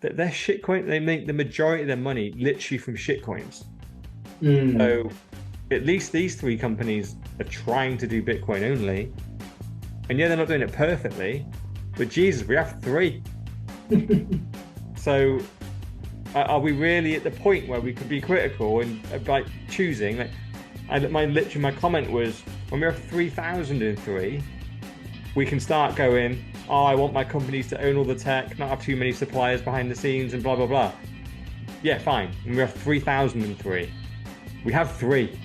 They're shitcoin. They make the majority of their money literally from shitcoins. Mm. So at least these three companies are trying to do Bitcoin only. And yeah, they're not doing it perfectly, but Jesus, we have three. So are we really at the point where we could be critical and like choosing? Like, my comment was when we have 3,003, we can start going, oh, I want my companies to own all the tech, not have too many suppliers behind the scenes, and blah blah blah. Yeah, fine. And we have 3,003. We have three.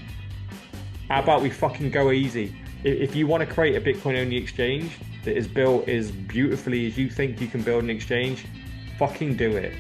How about we fucking go easy? If you want to create a Bitcoin only exchange that is built as beautifully as you think you can build an exchange, fucking do it.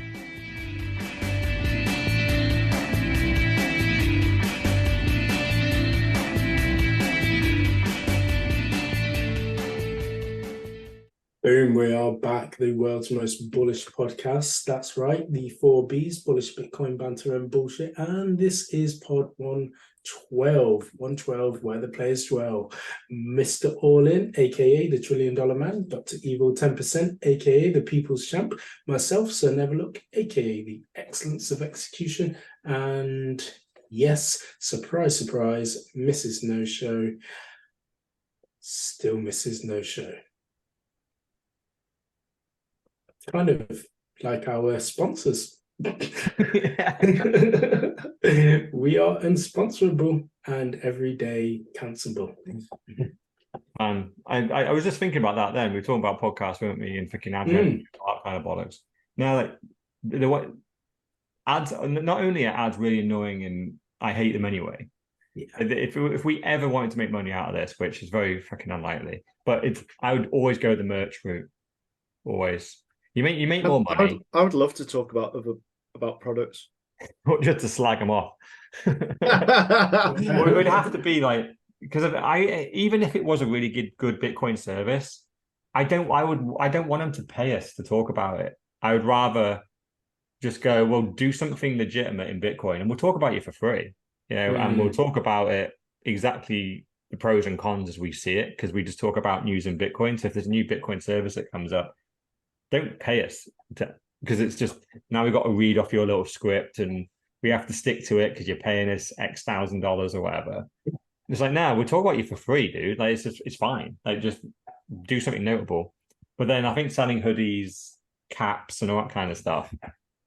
Boom, we are back, the world's most bullish podcast. That's right, the four Bs, bullish Bitcoin banter and bullshit. And this is pod 112, 112, where the players dwell. Mr. All In, aka the $1 trillion man, Dr. Evil 10%, aka the people's champ, myself, Sir Neverlook, aka the excellence of execution, and yes, surprise, surprise, Mrs. No Show, still Mrs. No Show. Kind of like our sponsors. We are unsponsorable and everyday cancelable. I was just thinking about that then. We were talking about podcasts, weren't we? And freaking ad revenue, that kind of bollocks. Now, like, the ads, not only are ads really annoying and I hate them anyway. Yeah. If we ever wanted to make money out of this, which is very fucking unlikely, but I would always go the merch route. Always. You make more money. I would love to talk about products. Not just to slag them off. It would have to be like, because even if it was a really good Bitcoin service, I don't want them to pay us to talk about it. I would rather just go, well, do something legitimate in Bitcoin and we'll talk about you for free, and we'll talk about it exactly the pros and cons as we see it, because we just talk about news in Bitcoin. So if there's a new Bitcoin service that comes up, don't pay us because it's just now we've got to read off your little script and we have to stick to it because you're paying us X $1,000 or whatever. It's like, no, we'll talk about you for free, dude. Like it's fine. Like just do something notable. But then I think selling hoodies, caps, and all that kind of stuff,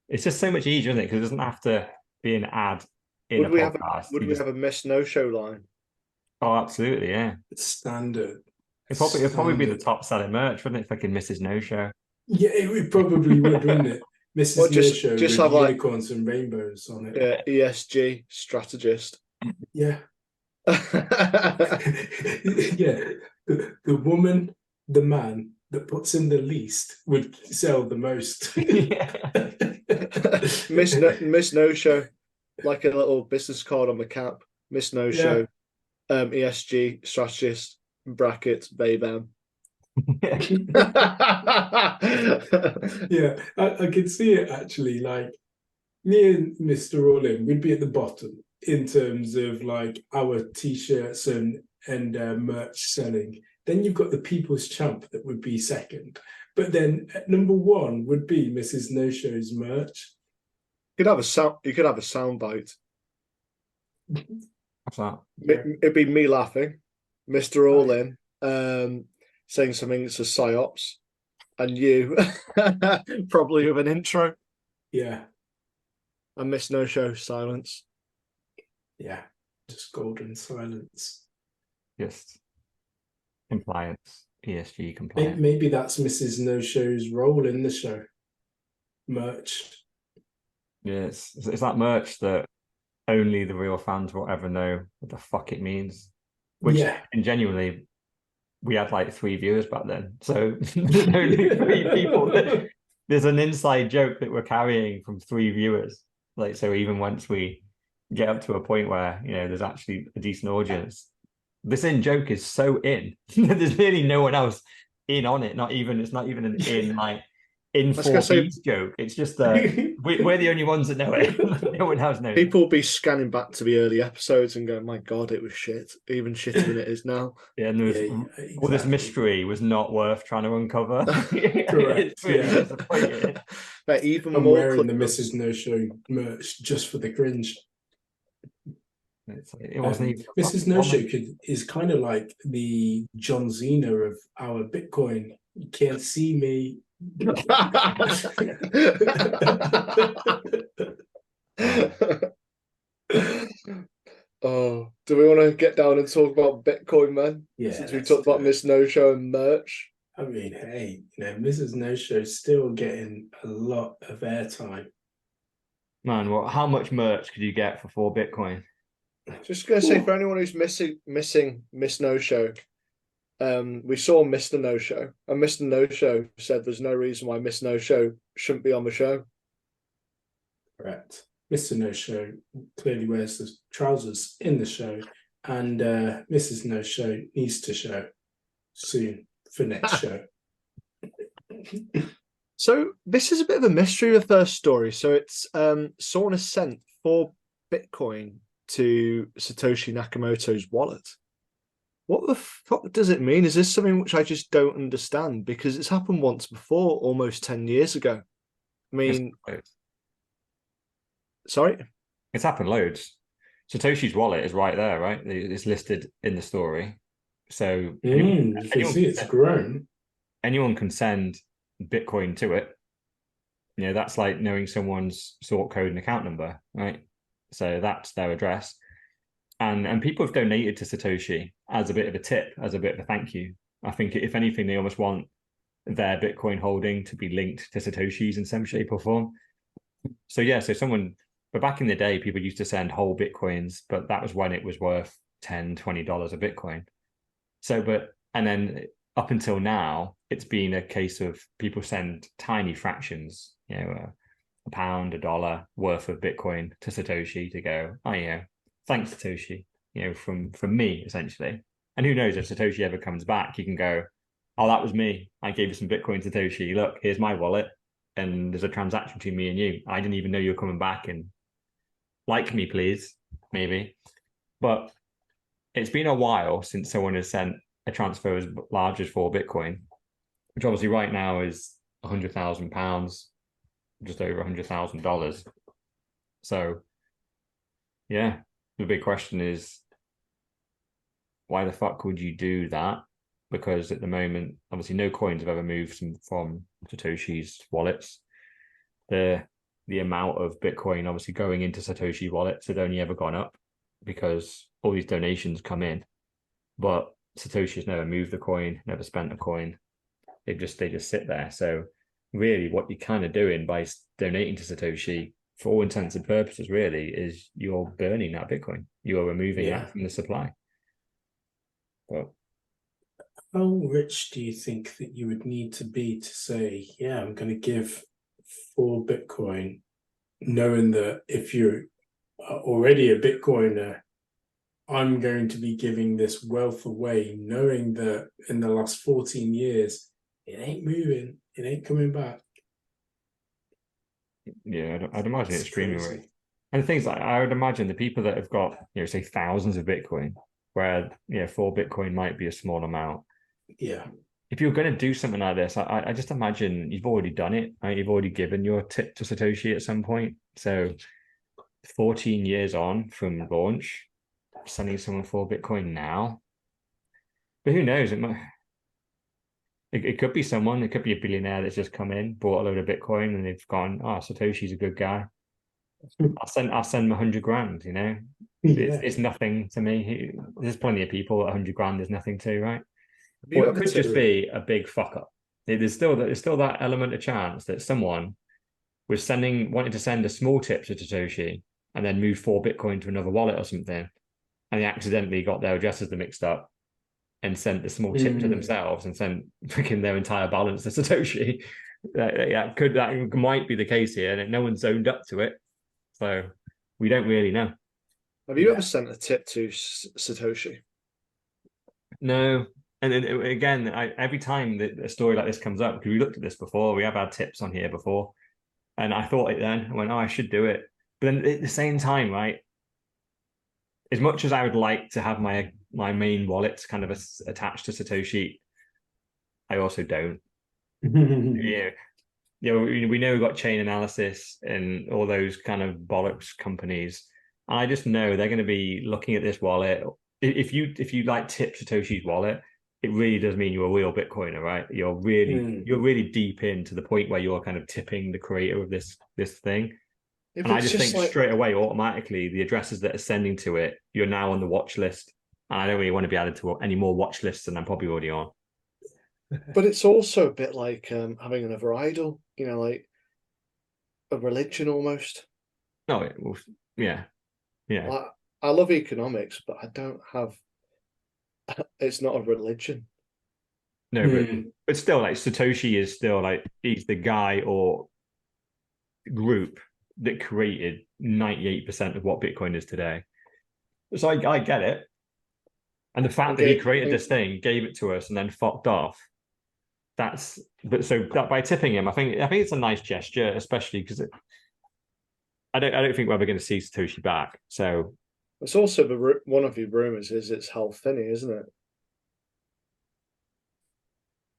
it's just so much easier, isn't it? Because it doesn't have to be an ad in a podcast. Would we have a Miss No Show line? Oh, absolutely, yeah. It's standard. It'd probably be the top selling merch, wouldn't it? Fucking Mrs. No Show. Yeah, it probably would, wouldn't it? Mrs. Well, No Show just with have unicorns and rainbows on it. Yeah, ESG strategist. Yeah. Yeah. The woman, the man that puts in the least would sell the most. Miss No Show, like a little business card on the cap. Miss No Show, ESG strategist, bracket, they them. Yeah, I can see it actually. Like me and Mr. All-In, we'd be at the bottom in terms of like our t-shirts and merch selling. Then you've got the People's Champ that would be second, but then at number one would be Mrs. No Show's merch. You could have a sound bite. What's that? It'd be me laughing, Mr. All-In, saying something that's a psyops, and you probably with an intro. Yeah. And Miss No Show silence. Yeah. Just golden silence. Just compliance, ESG compliance. Maybe that's Mrs. No Show's role in the show. Merch. Yeah, it's that merch that only the real fans will ever know what the fuck it means. Which, and genuinely, we had like 3 viewers back then. So only 3 people. There's an inside joke that we're carrying from 3 viewers. Like, so even once we get up to a point where, there's actually a decent audience, this in joke is so in. There's really no one else in on it. It's not even an in, like, in was gonna say 4B's joke. It's just that we're the only ones that know it. No one else knows. people will be scanning back to the early episodes and going, "My God, it was shit. Even shitter than it is now." Yeah, and there was all this exactly. mystery was not worth trying to uncover. Correct. It's really Yeah. disappointing. But even I'm more wearing the clever- Mrs. No Show merch just for the cringe. It wasn't even a Mrs. fucking No Show woman. is kind of like the John Cena of our Bitcoin. You can't see me. Oh, do we want to get down and talk about Bitcoin, man? Yeah, Since we let's talked do about it. Miss No Show and merch. I mean, hey, Mrs. No Show still getting a lot of airtime. Man, how much merch could you get for 4 Bitcoin? Just gonna say Ooh. for anyone who's missing Miss No Show, we saw Mr. No Show, and Mr. No Show said there's no reason why Miss No Show shouldn't be on the show. Correct. Mr. No Show clearly wears the trousers in the show, and Mrs. No Show needs to show soon for next show. So this is a bit of a mystery, the first story. So it's Swan has sent 4 Bitcoin to Satoshi Nakamoto's wallet. What the fuck does it mean? Is this something which I just don't understand? Because it's happened once before, almost 10 years ago. I mean, sorry? It's happened loads. Satoshi's wallet is right there, right? It's listed in the story. So You can see it's grown. anyone can send Bitcoin to it. You know, that's like knowing someone's sort code and account number, right? So that's their address. And people have donated to Satoshi as a bit of a tip, as a bit of a thank you. I think if anything, they almost want their Bitcoin holding to be linked to Satoshi's in some shape or form. So yeah, but back in the day, people used to send whole Bitcoins, but that was when it was worth $10, $20 a Bitcoin. And then up until now, it's been a case of people send tiny fractions, a pound, $1 worth of Bitcoin to Satoshi to go, oh, thanks, Satoshi, from me, essentially. And who knows, if Satoshi ever comes back, you can go, oh, that was me. I gave you some Bitcoin, Satoshi. Look, here's my wallet. And there's a transaction between me and you. I didn't even know you were coming back, and like me, please, maybe. But it's been a while since someone has sent a transfer as large as 4 Bitcoin, which obviously right now is £100,000, just over $100,000. So, yeah, the big question is, why the fuck would you do that? Because at the moment, obviously, no coins have ever moved from Satoshi's wallets. The amount of Bitcoin obviously going into Satoshi wallets had only ever gone up because all these donations come in, but Satoshi's never moved the coin, never spent a coin. They just sit there. So really, what you're kind of doing by donating to Satoshi, for all intents and purposes, really, is you're burning that Bitcoin. You are removing that from the supply. But how rich do you think that you would need to be to say, yeah, I'm going to give 4 Bitcoin, knowing that if you're already a Bitcoiner, I'm going to be giving this wealth away, knowing that in the last 14 years, it ain't moving, it ain't coming back. Yeah, I'd imagine it's extremely rich. And the things like, I would imagine the people that have got, say thousands of Bitcoin, where 4 Bitcoin might be a small amount. Yeah. If you're going to do something like this, I just imagine you've already done it. Right? You've already given your tip to Satoshi at some point. So 14 years on from launch, sending someone 4 Bitcoin now. But who knows? It could be someone. It could be a billionaire that's just come in, bought a load of Bitcoin, and they've gone, oh, Satoshi's a good guy. I'll send him 100 grand, Yeah. It's nothing to me. There's plenty of people at 100 grand there's nothing to, right? Or it could just be a big fuck up. There's still that element of chance that someone was wanting to send a small tip to Satoshi and then move 4 Bitcoin to another wallet or something, and they accidentally got their addresses mixed up and sent the small tip to themselves and sent freaking their entire balance to Satoshi. That might be the case here, and no one's owned up to it, so we don't really know. Have you ever sent a tip to Satoshi? No, And then again, every time that a story like this comes up, because we looked at this before, we have had tips on here before, and I thought it then. I went, oh, I should do it. But then at the same time, right, as much as I would like to have my main wallet kind of attached to Satoshi, I also don't. Yeah, we know we've got chain analysis and all those kind of bollocks companies, and I just know they're going to be looking at this wallet. If you like tip Satoshi's wallet, it really does mean you're a real Bitcoiner, right? You're really deep in to the point where you're kind of tipping the creator of this thing. If And I it's just just think like, straight away, automatically, the addresses that are sending to it, you're now on the watch list. And I don't really want to be added to any more watch lists than I'm probably already on. but it's also a bit like having another idol, like a religion almost. No, yeah, yeah. Like, I love economics, but I don't have. It's not a religion. No, but still, like Satoshi is still like he's the guy or group that created 98% of what Bitcoin is today. So I get it. And the fact that he created this thing, gave it to us, and then fucked off. That by tipping him, I think it's a nice gesture, especially because I don't think we're ever going to see Satoshi back. So It's also one of the rumors is it's Hal Finney, isn't it?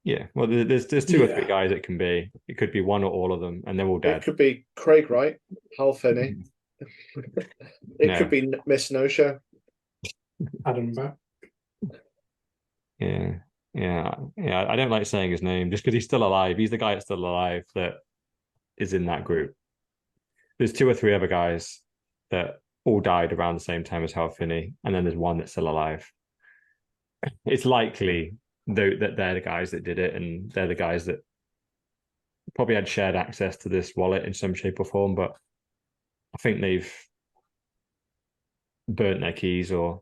yeah, well, there's two or three guys it can be. It could be one or all of them, and they're all dead. It could be Craig Wright, Hal Finney. It could be Miss No Show. Adam back. Yeah. I don't like saying his name just because he's still alive. He's the guy that's still alive that is in that group. There's two or three other guys that all died around the same time as Hal Finney, and then there's one that's still alive. It's likely though that they're the guys that did it, and they're the guys that probably had shared access to this wallet in some shape or form, but I think they've burnt their keys or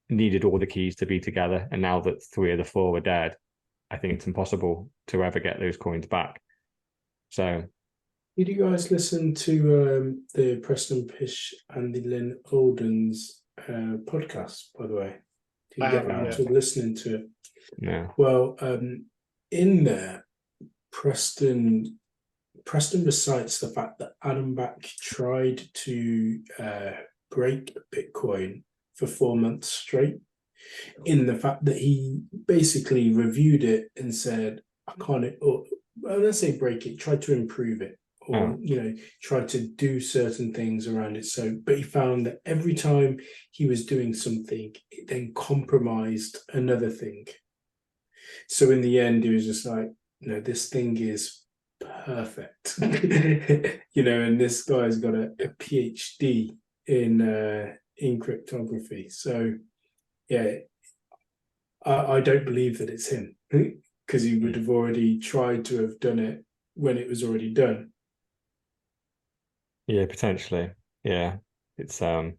needed all the keys to be together. And now that three of the four were dead, I think it's impossible to ever get those coins back. So did you guys listen to the Preston Pish and the Lynn Olden's podcast, by the way? Did you get around to listening to it? Yeah. Well, in there, Preston recites the fact that Adam Back tried to break Bitcoin for 4 months straight, in the fact that he basically reviewed it and said, I can't, or well, let's say break it, tried to improve it, or tried to do certain things around it. So, but he found that every time he was doing something, it then compromised another thing. So in the end, he was just like, no, this thing is perfect. And this guy's got a PhD in cryptography. So yeah, I don't believe that it's him, because he would have already tried to have done it when it was already done. Yeah, potentially. Yeah. It's I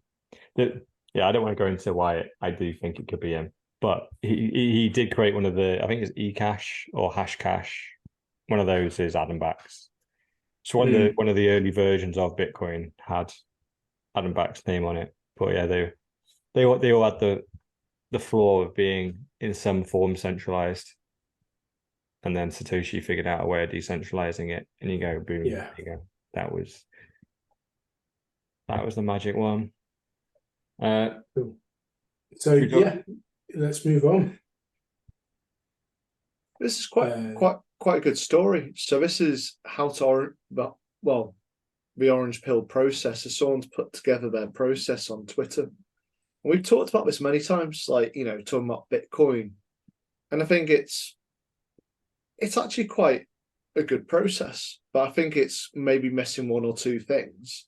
don't want to go into why I do think it could be him. But he did create one of the, I think it's eCash or Hashcash. One of those is Adam Back's. So one of the early versions of Bitcoin had Adam Back's name on it. But yeah, they all had the flaw of being in some form centralized. And then Satoshi figured out a way of decentralizing it. And you go, boom, there you go. That was the magic one. Cool. So yeah, let's move on. This is quite a good story. So this is how to the Orange Pill process. So someone's put together their process on Twitter. And we've talked about this many times, like talking about Bitcoin, and I think it's actually quite a good process. But I think it's maybe missing one or two things.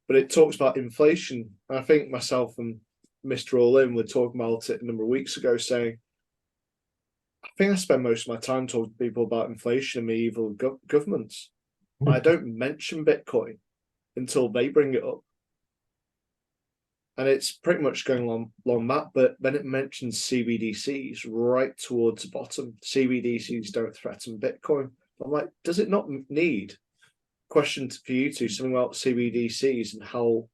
But it talks about inflation. And I think myself and Mr. All-In were talking about it a number of weeks ago, saying, I think I spend most of my time talking to people about inflation and medieval governments. I don't mention Bitcoin until they bring it up. And it's pretty much going along that, but then it mentions CBDCs right towards the bottom. CBDCs don't threaten Bitcoin. I'm like, does it not need? Question for you two, something about CBDCs and how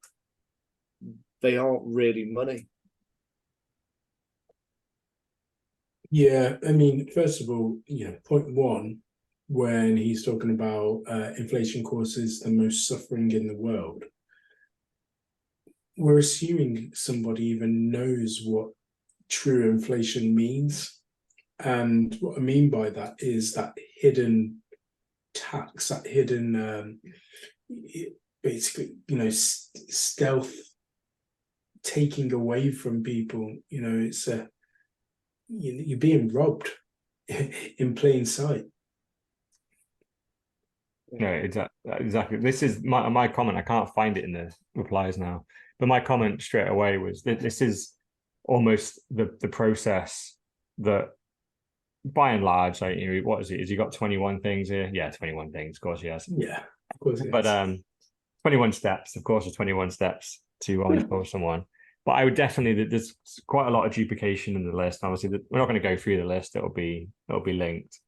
they aren't really money. Yeah, I mean, first of all, point one, when he's talking about inflation causes the most suffering in the world, we're assuming somebody even knows what true inflation means. And what I mean by that is that hidden tax, that hidden, basically, stealth taking away from people. It's you're being robbed in plain sight. No, exactly. This is my comment. I can't find it in the replies now, but my comment straight away was that this is almost the process that, by and large, like, what is it? Has he got 21 things here? Yeah, 21 things. Of course he has. Yeah, of course. But 21 steps. Of course, there's 21 steps to unexpose someone. But I would definitely, there's quite a lot of duplication in the list. Obviously, we're not going to go through the list. It'll be linked.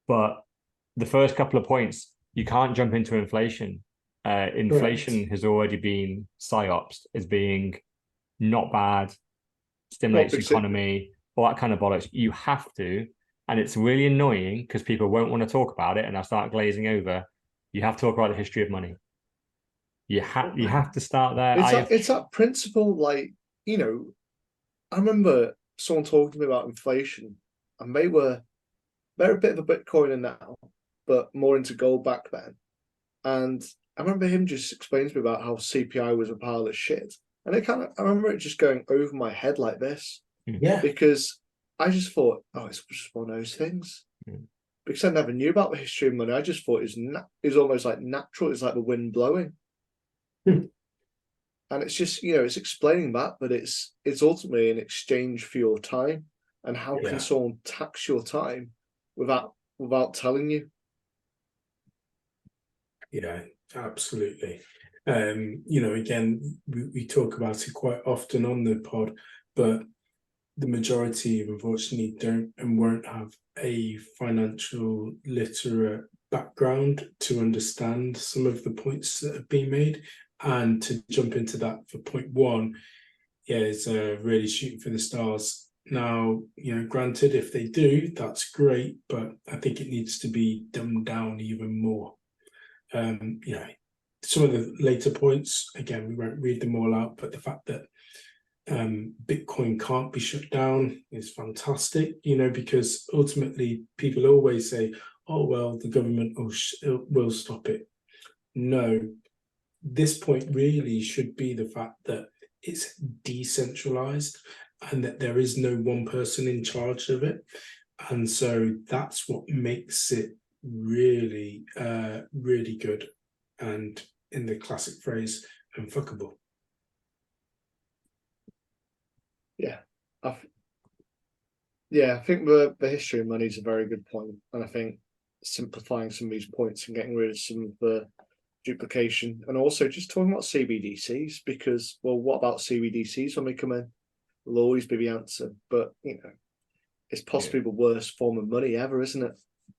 But the first couple of points, you can't jump into inflation. Inflation has already been psyopsed as being not bad, stimulates the economy, all that kind of bollocks. You have to, and it's really annoying because people won't want to talk about it, and they'll start glazing over. You have to talk about the history of money. You have to start there. It's that principle, like, I remember someone talking to me about inflation, and they're a bit of a Bitcoiner now, but more into gold back then. And I remember him just explaining to me about how CPI was a pile of shit. And I remember it just going over my head like this. Yeah. Because I just thought, oh, it's just one of those things. Because I never knew about the history of money. I just thought it was almost like natural. It's like the wind blowing. And it's just, it's explaining that, but it's ultimately an exchange for your time. And how can someone tax your time without telling you? Yeah, absolutely. Again, we talk about it quite often on the pod, but the majority, unfortunately, don't and won't have a financial literate background to understand some of the points that have been made. And to jump into that for point one, it's really shooting for the stars. Now, granted, if they do, that's great, but I think it needs to be dumbed down even more. Some of the later points, again, we won't read them all out, but the fact that Bitcoin can't be shut down is fantastic, because ultimately people always say, oh, well, the government will stop it. No, this point really should be the fact that it's decentralized and that there is no one person in charge of it. And so that's what makes it really, really good. And in the classic phrase, unfuckable. Yeah. I think the history of money is a very good point. And I think simplifying some of these points and getting rid of some of the duplication, and also just talking about CBDCs, because, well, what about CBDCs when they come in? Will always be the answer. But, it's possibly the worst form of money ever, isn't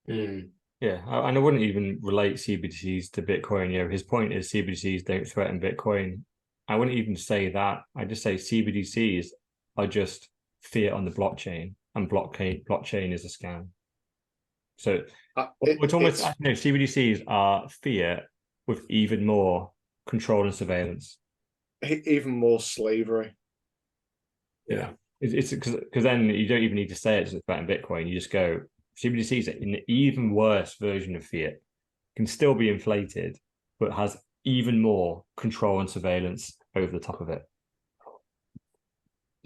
it? Yeah, and I wouldn't even relate CBDCs to Bitcoin. His point is CBDCs don't threaten Bitcoin. I wouldn't even say that. I just say CBDCs are just fiat on the blockchain, and blockchain is a scam. So it's almost, CBDCs are fiat with even more control and surveillance, even more slavery. Yeah, it's because then you don't even need to say it's threaten Bitcoin. You just go, CBDC is an even worse version of fiat, can still be inflated, but has even more control and surveillance over the top of it.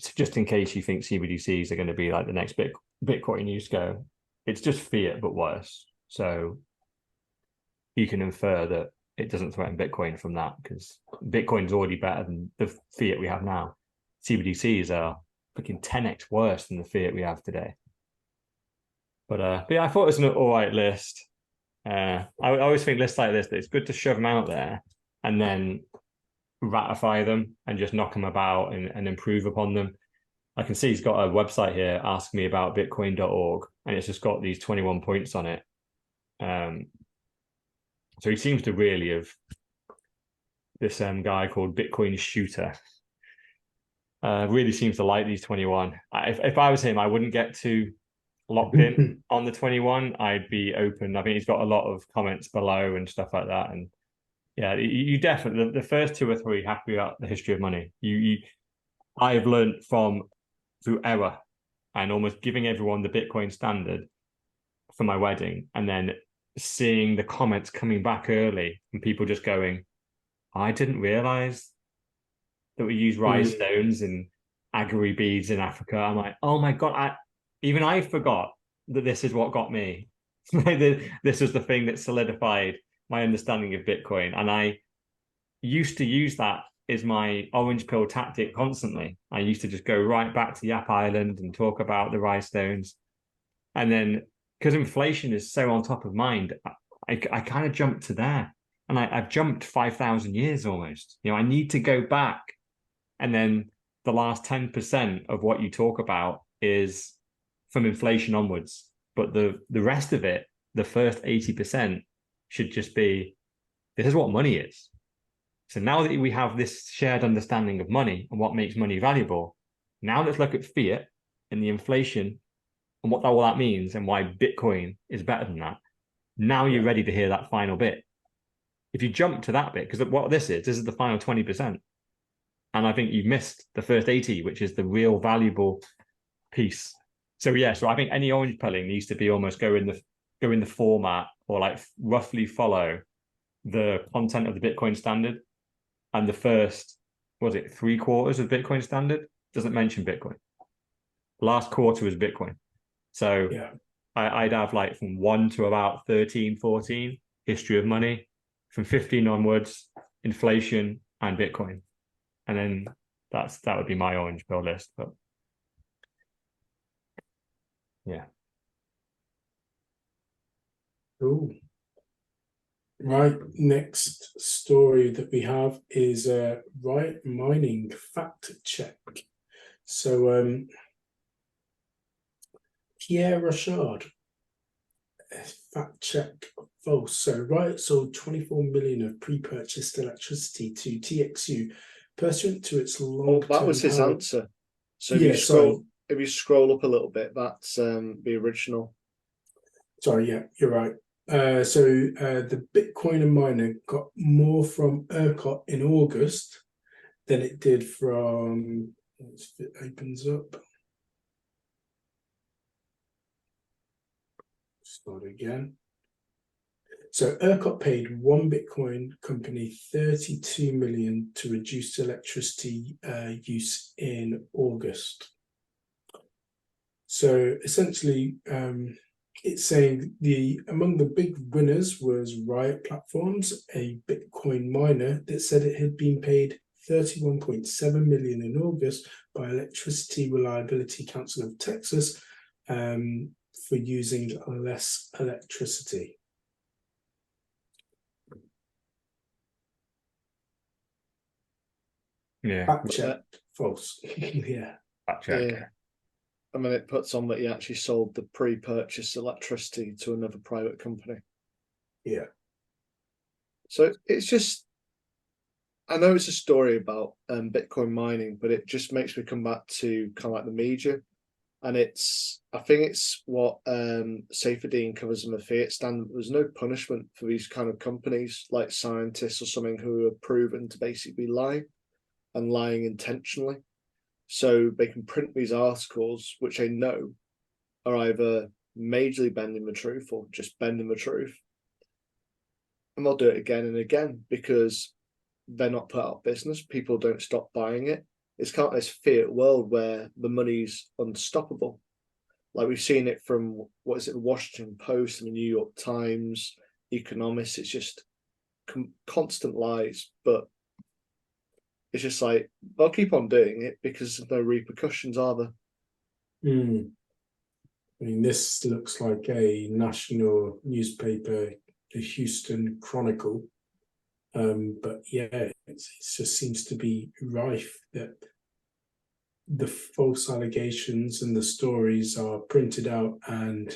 So just in case you think CBDCs are going to be like the next Bitcoin, you just go, it's just fiat, but worse. So you can infer that it doesn't threaten Bitcoin from that, because Bitcoin is already better than the fiat we have now. CBDCs are freaking 10x worse than the fiat we have today. But yeah, I thought it was an all right list. I always think lists like this, that it's good to shove them out there and then ratify them and just knock them about and improve upon them. I can see he's got a website here, ask me about bitcoin.org, and it's just got these 21 points on it. So he seems to really have, this guy called Bitcoin Shooter, really seems to like these 21. If I was him, I wouldn't get too locked in on the 21, I'd be open. I think he's got a lot of comments below and stuff like that. And yeah, you definitely the first two or three have to be about the history of money. I've learned from through error and almost giving everyone the Bitcoin standard for my wedding, and then seeing the comments coming back early and people just going, I didn't realize that we use rice stones and agary beads in Africa. I'm like, oh my God, I forgot that this is what got me. This was the thing that solidified my understanding of Bitcoin. And I used to use that as my orange pill tactic constantly. I used to just go right back to Yap Island and talk about the rice stones. And then because inflation is so on top of mind, I kind of jumped to there. And I've jumped 5,000 years almost. I need to go back. And then the last 10% of what you talk about is from inflation onwards. But the rest of it, the first 80%, should just be, this is what money is. So now that we have this shared understanding of money and what makes money valuable, now let's look at fiat and the inflation and what all that means and why Bitcoin is better than that. Now you're ready to hear that final bit. If you jump to that bit, because what this is the final 20%. And I think you've missed the first 80, which is the real valuable piece. So yeah, so I think any orange pilling needs to be almost go in the format or like roughly follow the content of the Bitcoin standard. And the first, was it 3/4 of Bitcoin standard? Doesn't mention Bitcoin. Last quarter was Bitcoin. So yeah. I'd have like from 1 to about 13, 14, history of money, from 15 onwards, inflation and Bitcoin. And then that would be my orange pill list. But yeah. Cool. Right, next story that we have is Riot Mining fact check. So Pierre Rochard, fact check false. So Riot sold 24 million of pre-purchased electricity to TXU pursuant to its long-term. That was his answer. So if you scroll up a little bit, that's the original. Sorry, yeah, you're right. The Bitcoin miner got more from ERCOT in August than it did from, if it opens up. Start again. So ERCOT paid one Bitcoin company 32 million to reduce electricity use in August. So essentially, it's saying among the big winners was Riot Platforms, a Bitcoin miner that said it had been paid 31.7 million in August by Electricity Reliability Council of Texas for using less electricity. Yeah. Fact check. False. Yeah. Fact check. Yeah. I mean, it puts on that he actually sold the pre-purchased electricity to another private company. Yeah. So it's just, I know it's a story about Bitcoin mining, but it just makes me come back to kind of like the media. And I think it's what Saifedean covers in the fiat stand. There's no punishment for these kind of companies, like scientists or something, who are proven to basically lie and lying intentionally. So they can print these articles, which they know are either majorly bending the truth or just bending the truth. And they'll do it again and again because they're not put out of business. People don't stop buying it. It's kind of this fiat world where the money's unstoppable. Like we've seen it from, the Washington Post and the New York Times, Economist. It's just constant lies, but it's just like, they'll keep on doing it because there's no repercussions, are there? I mean, this looks like a national newspaper, the Houston Chronicle. But yeah, it just seems to be rife that the false allegations and the stories are printed out, and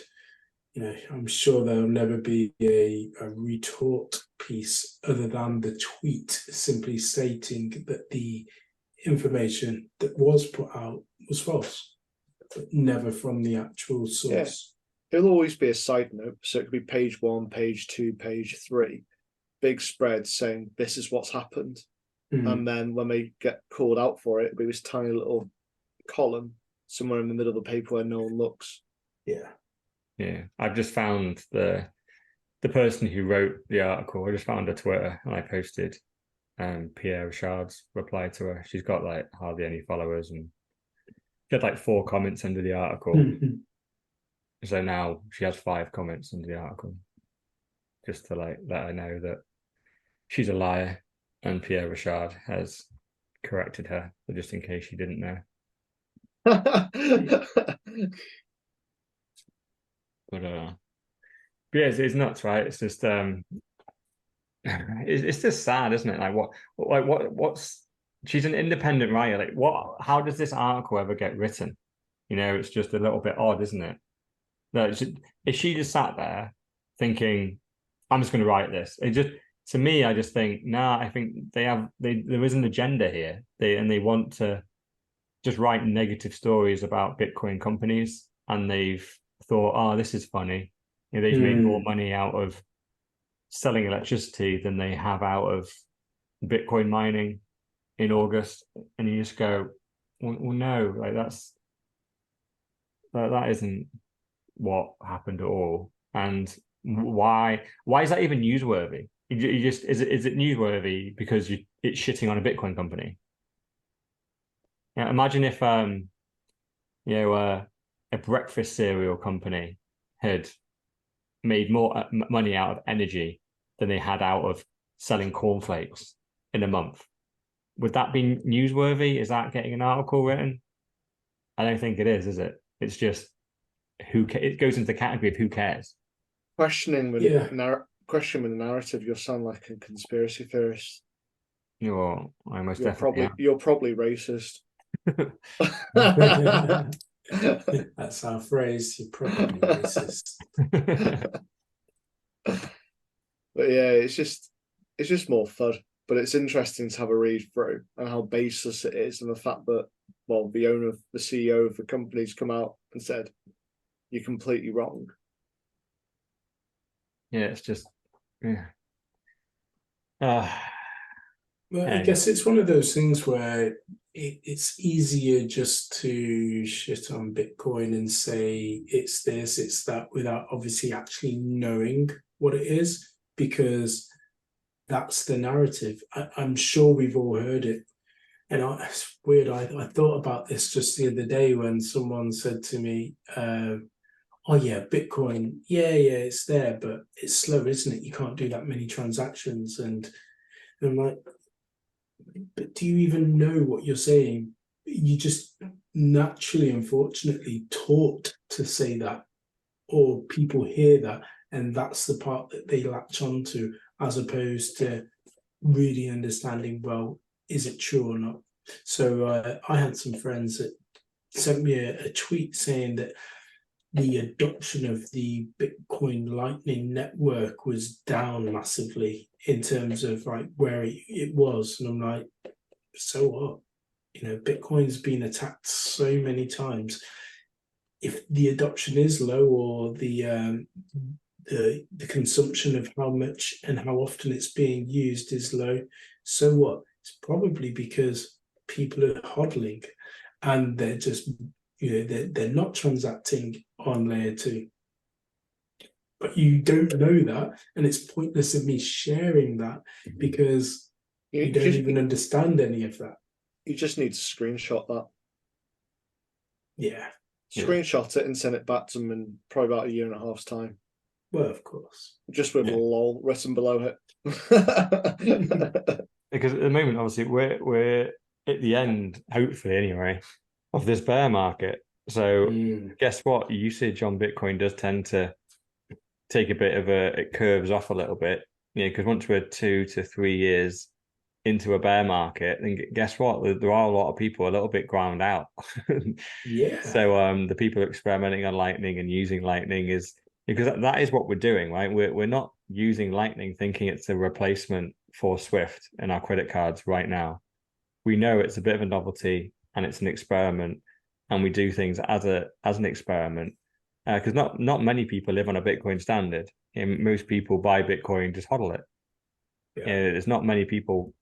I'm sure there'll never be a retort piece other than the tweet simply stating that the information that was put out was false. but never from the actual source. It'll always be a side note, so it could be page 1, page 2, page 3, big spread saying this is what's happened, and then when they get called out for it, it'll be this tiny little column somewhere in the middle of the paper where no one looks. Yeah, I've just found the person who wrote the article. I just found her Twitter, and I posted Pierre Richard's reply to her. She's got like hardly any followers, and she had like 4 comments under the article. So now she has 5 comments under the article, just to like let her know that she's a liar, and Pierre Richard has corrected her, but just in case she didn't know. But yeah, it's nuts, right? It's just it's just sad, isn't it? Like what's she's an independent writer. Like how does this article ever get written? You know, it's just a little bit odd, isn't it? No, if she just sat there thinking, I'm just going to write this. It just, to me, I just think, nah, I think there is an agenda here. They want to just write negative stories about Bitcoin companies, and they've thought, oh, this is funny. You know, they've made more money out of selling electricity than they have out of Bitcoin mining in August. And you just go, well no, like that isn't what happened at all. And why is that even newsworthy? You just is it newsworthy because it's shitting on a Bitcoin company? Yeah, imagine if a breakfast cereal company had made more money out of energy than they had out of selling cornflakes in a month. Would that be newsworthy? Is that getting an article written? I don't think it is it? It's just it goes into the category of who cares. Questioning the narrative, you'll sound like a conspiracy theorist. You're definitely you're probably racist. That's our phrase. You're probably racist. But yeah, it's just more fun. But it's interesting to have a read through and how baseless it is, and the fact that the CEO of the company's come out and said you're completely wrong. Yeah, it's just Well, I guess it's one of those things where it's easier just to shit on Bitcoin and say it's this, it's that, without obviously actually knowing what it is, because that's the narrative. I'm sure we've all heard it. And it's weird. I thought about this just the other day when someone said to me, oh yeah, Bitcoin, yeah, it's there, but it's slow, isn't it? You can't do that many transactions. And I'm like, but do you even know what you're saying? You just naturally, unfortunately, taught to say that, or people hear that, and that's the part that they latch onto, as opposed to really understanding, well, is it true or not? So I had some friends that sent me a tweet saying that the adoption of the Bitcoin Lightning Network was down massively in terms of like where it was. And I'm like, so what? You know, Bitcoin's been attacked so many times. If the adoption is low, or the consumption of how much and how often it's being used is low, so what? It's probably because people are hodling, and they're just, they're not transacting on layer 2. But you don't know that, and it's pointless of me sharing that because you don't even understand any of that. You just need to screenshot that. Yeah. Screenshot it and send it back to them in probably about a year and a half's time. Well, of course. Just with lol written below it. Because at the moment, obviously, we're at the end, hopefully anyway, of this bear market. So guess what? Usage on Bitcoin does tend to take a bit of it curves off a little bit. Because once we're 2 to 3 years into a bear market, then guess what? There are a lot of people a little bit ground out. Yeah. So the people experimenting on Lightning and using Lightning is because that is what we're doing, right? We're not using Lightning thinking it's a replacement for Swift in our credit cards right now. We know it's a bit of a novelty and it's an experiment, and we do things as an experiment, because not many people live on a Bitcoin standard. Most people buy Bitcoin, just hodl it. There's not many people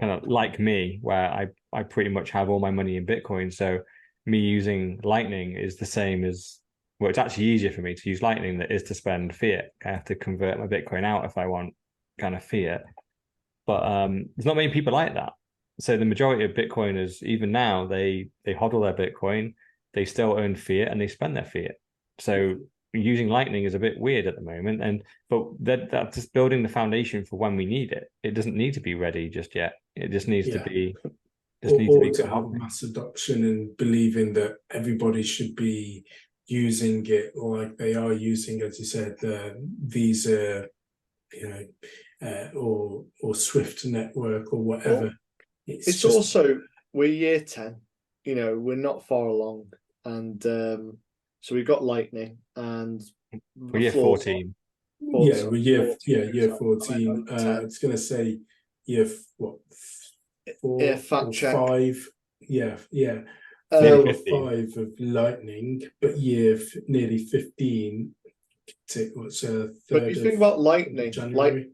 kind of like me, where I pretty much have all my money in Bitcoin. So me using Lightning is the same as, well, it's actually easier for me to use Lightning than it is to spend fiat. I have to convert my Bitcoin out if I want kind of fiat. But there's not many people like that. So the majority of Bitcoiners, even now, they hodl their Bitcoin, they still earn fiat and they spend their fiat. So using Lightning is a bit weird at the moment, but that's just building the foundation for when we need it. It doesn't need to be ready just yet. It just needs to be to have mass adoption and believing that everybody should be using it like they are using, as you said, the Visa, or Swift network or whatever. Well, it's just... also, we're year 10, we're not far along, and so we've got Lightning, and we're year 14. We're year 14. It's going to say year what? 4 fact check. 5. Yeah. 4 or 5 of Lightning, but nearly 15. But you think about Lightning,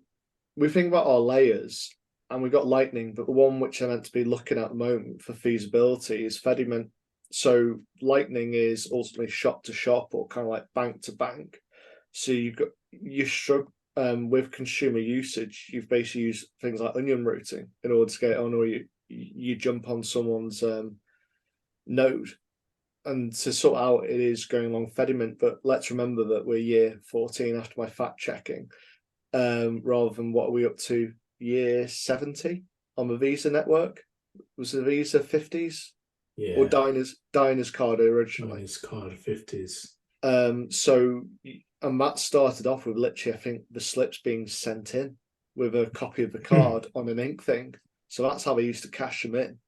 we think about our layers, and we've got Lightning, but the one which I'm meant to be looking at the moment for feasibility is Fediment. So Lightning is ultimately shop to shop, or kind of like bank to bank. So you struggle with consumer usage. You've basically used things like onion routing in order to get it on, or you jump on someone's node. And to sort out, it is going along Fediment. But let's remember that we're year 14 after my fact checking, rather than what are we up to, year 70 on the Visa network? Was the Visa 50s? Yeah. Or Diners Card originally? Diners Card 50s. And that started off with literally, I think, the slips being sent in with a copy of the card on an ink thing. So that's how they used to cash them in.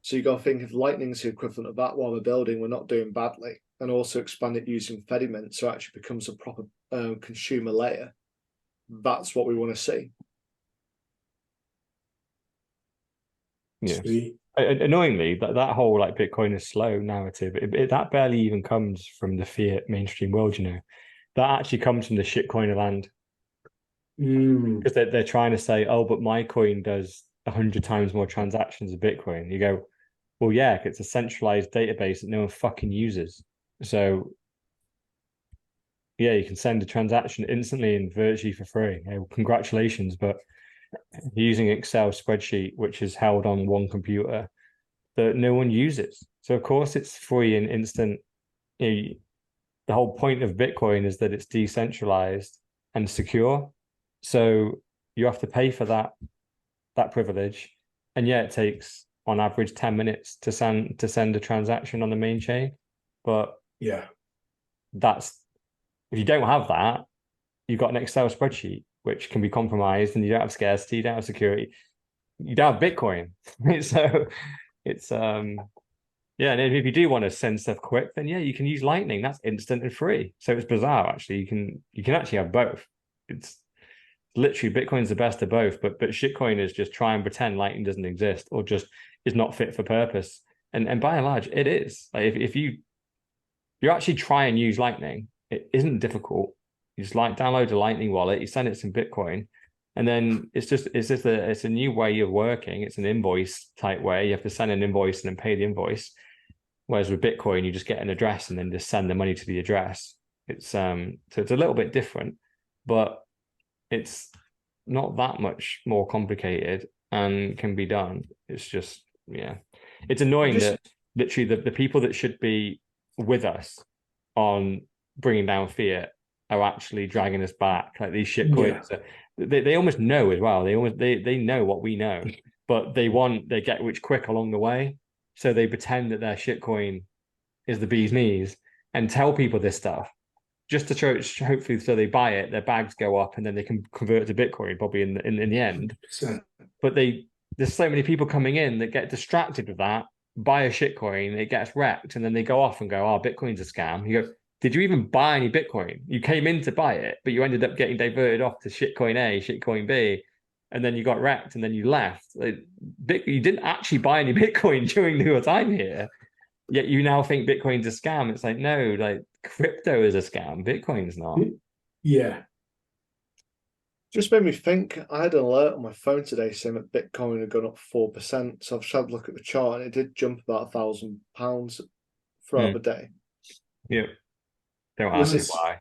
So you got to think if Lightning's the equivalent of that while we're building, we're not doing badly. And also expand it using Fediment, so it actually becomes a proper consumer layer. That's what we want to see. Yeah. Annoyingly, that whole like Bitcoin is slow narrative, that barely even comes from the fiat mainstream world. That actually comes from the shitcoiner land, because they're trying to say, oh, but my coin does 100 times more transactions of Bitcoin. You go, well, yeah, it's a centralized database that no one fucking uses. So yeah, you can send a transaction instantly and virtually for free. Congratulations, but using Excel spreadsheet, which is held on one computer that no one uses. So of course it's free and instant. The whole point of Bitcoin is that it's decentralized and secure. So you have to pay for that privilege. And yeah, it takes on average 10 minutes to send a transaction on the main chain. But yeah, if you don't have that, you've got an Excel spreadsheet which can be compromised, and you don't have scarcity, you don't have security, you don't have Bitcoin. So it's yeah, and if you do want to send stuff quick, then yeah, you can use Lightning. That's instant and free. So it's bizarre, actually. You can actually have both. It's literally Bitcoin's the best of both, but shitcoiners just try and pretend Lightning doesn't exist or just is not fit for purpose. And by and large, it is. Like if you actually try and use Lightning, it isn't difficult. You just download a Lightning wallet, you send it some Bitcoin, and then it's a new way of working. It's an invoice type way. You have to send an invoice and then pay the invoice. Whereas with Bitcoin, you just get an address and then just send the money to the address. So it's a little bit different, but it's not that much more complicated and can be done. It's just, yeah, it's annoying that literally the people that should be with us on bringing down fiat are actually dragging us back. Like these shitcoins, they almost know as well. They know what we know, but they get rich quick along the way. So they pretend that their shitcoin is the bee's knees and tell people this stuff just to show, hopefully, so they buy it, their bags go up, and then they can convert to Bitcoin probably in the end. 100%. But there's so many people coming in that get distracted with that, buy a shitcoin, it gets wrecked, and then they go off and go, "Oh, Bitcoin's a scam." You go, "Did you even buy any Bitcoin? You came in to buy it, but you ended up getting diverted off to shitcoin A, shitcoin B." And then you got wrecked, and then you left. You didn't actually buy any Bitcoin during your time here. Yet you now think Bitcoin's a scam. It's like, no, like crypto is a scam. Bitcoin's not. Yeah. Just made me think. I had an alert on my phone today saying that Bitcoin had gone up 4%. So I've just had a look at the chart and it did jump about £1,000 throughout the day. Yeah. Don't Was ask me it? why.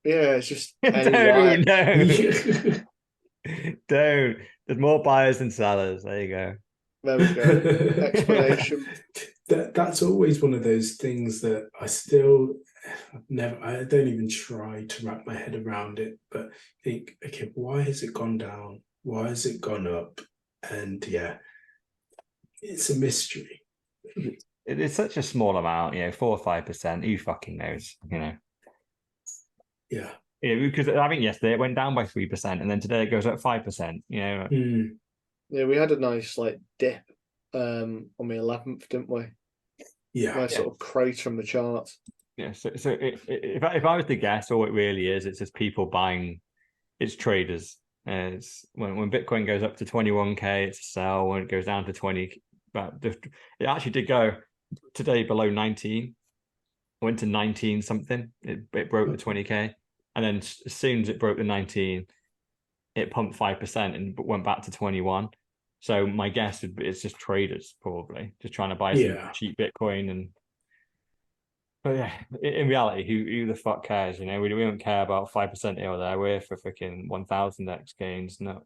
Yeah, it's just any No, why. no. Don't. There's more buyers than sellers. There you go. There we go. Explanation. That's always one of those things that I don't even try to wrap my head around it, but think, okay, why has it gone down? Why has it gone up? And yeah, it's a mystery. It's such a small amount, 4 or 5%. Who fucking knows, Yeah. Because I think yesterday it went down by 3%, and then today it goes up 5%. Yeah, we had a nice dip on the 11th, didn't we? Yeah. Nice sort of crater on the chart. Yeah. So if I was to guess, all it really is, it's just people buying. It's traders. It's when Bitcoin goes up to 21K, it's a sell. When it goes down to 20, but it actually did go today below 19. It went to 19 something. It broke the 20K, and then as soon as it broke the 19, it pumped 5% and went back to 21. So my guess would be it's just traders probably just trying to buy some cheap Bitcoin. But yeah, in reality, who the fuck cares? We don't care about 5% here or there. We're for freaking 1000x gains, not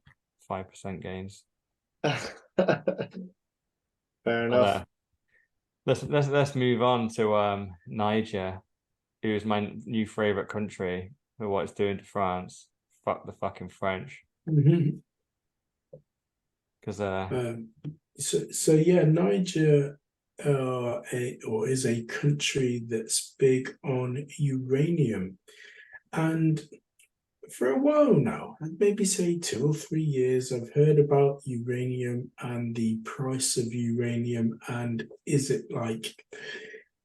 5% gains. Fair enough. Let's move on to Niger, who is my new favorite country for what it's doing to France. Fuck the fucking French. Because so yeah, Niger is a country that's big on uranium, and for a while now, maybe say 2 or 3 years, I've heard about uranium and the price of uranium, and is it like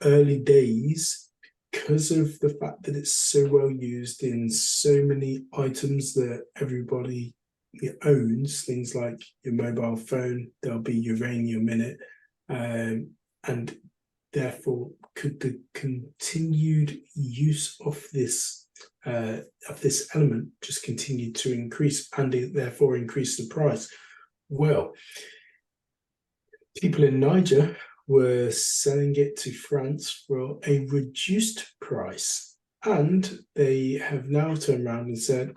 early days because of the fact that it's so well used in so many items that everybody owns, things like your mobile phone, there'll be uranium in it, and therefore could the continued use of this element just continue to increase and therefore increase the price? Well, people in Niger were selling it to France for a reduced price, and they have now turned around and said,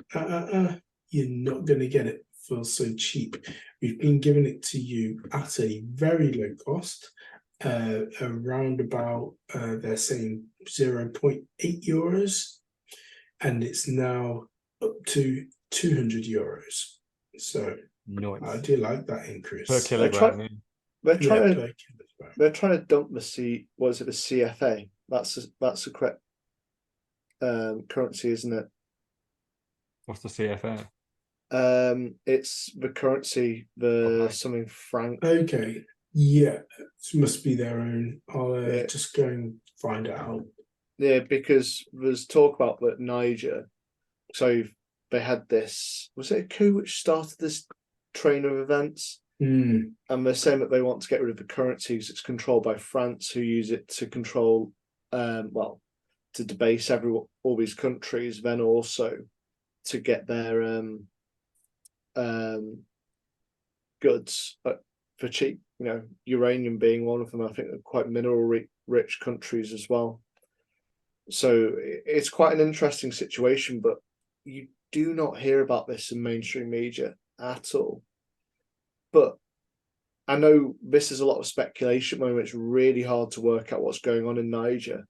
you're not going to get it for so cheap. We've been giving it to you at a very low cost, around about, they're saying 0.8 euros, and it's now up to 200 euros. So nice. I do like that increase. Per kilogram. They're trying to dump the CFA. That's the correct currency, isn't it? What's the CFA? It's the currency, something franc. Okay. Yeah, it must be their own. I'll just go and find it out. Yeah, because there's talk about that Niger. So they had this. Was it a coup which started this train of events? And they're saying that they want to get rid of the currencies. It's controlled by France, who use it to control, to debase all these countries. Then also to get their goods for cheap. Uranium being one of them. I think they're quite mineral-rich countries as well. So it's quite an interesting situation, but you do not hear about this in mainstream media at all. But I know this is a lot of speculation. When it's really hard to work out what's going on in Niger.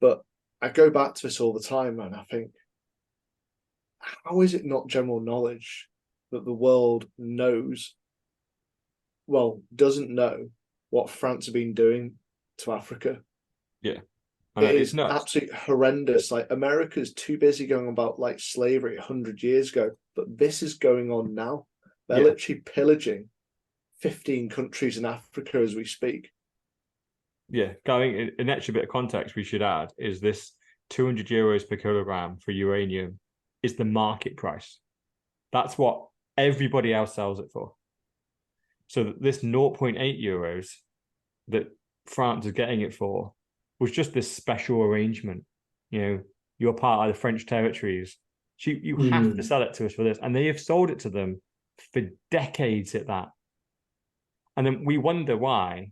But I go back to this all the time, and I think, how is it not general knowledge that the world doesn't know what France have been doing to Africa? Yeah. It is absolutely horrendous. Like, America's too busy going about slavery 100 years ago, but this is going on now. They're literally pillaging 15 countries in Africa as we speak. Yeah, going an extra bit of context we should add is this 200 euros per kilogram for uranium is the market price. That's what everybody else sells it for. So this 0.8 euros that France was getting it for was just this special arrangement. You're part of the French territories. So you have to sell it to us for this. And they have sold it to them for decades at that. And then we wonder why,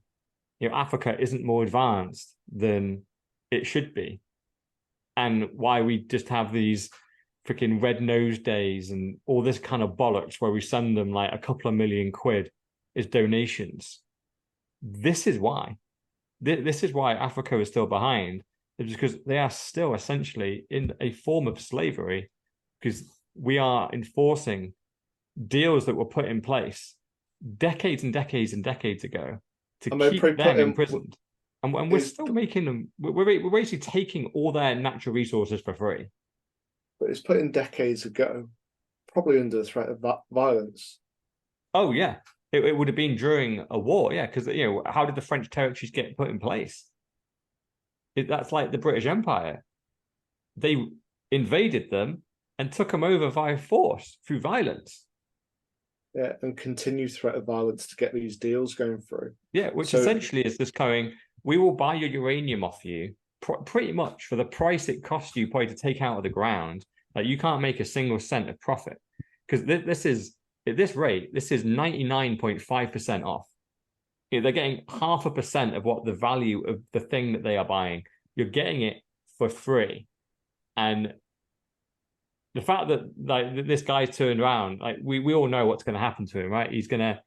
Africa isn't more advanced than it should be. And why we just have these freaking red nose days and all this kind of bollocks where we send them like a couple of million quid as donations. This is why. This is why Africa is still behind. It's because they are still essentially in a form of slavery, because we are enforcing deals that were put in place decades and decades and decades ago to keep them imprisoned. And we're still making them, we're basically taking all their natural resources for free. But it's put in decades ago, probably under the threat of violence. Oh, yeah. It would have been during a war, yeah, because, how did the French territories get put in place? That's like the British Empire. They invaded them and took them over via force, through violence. Yeah, and continued threat of violence to get these deals going through. Yeah, which essentially is just going, we will buy your uranium off you pretty much for the price it costs you probably to take out of the ground. Like, you can't make a single cent of profit, because this is, at this rate, this is 99.5% off. They're getting 0.5% of what the value of the thing that they are buying. You're getting it for free. And the fact that like this guy's turned around, like we all know what's going to happen to him, right? He's gonna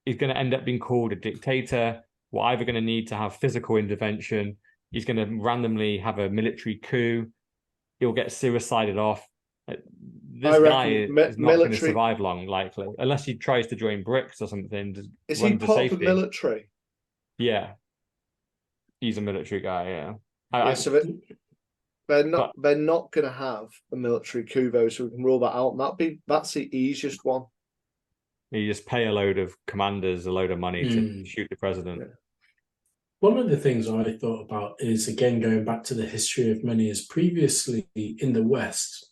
end up being called a dictator. We're either going to need to have physical intervention. He's going to randomly have a military coup. He'll get suicided off. This guy is not going to survive long, likely, unless he tries to join BRICS or something. Is he part of the military? Yeah, he's a military guy. Yeah. So they're not going to have a military coup, though, so we can rule that out. And that's the easiest one. You just pay a load of commanders a load of money to shoot the president. Yeah. One of the things I thought about is, again, going back to the history of money, is previously in the West,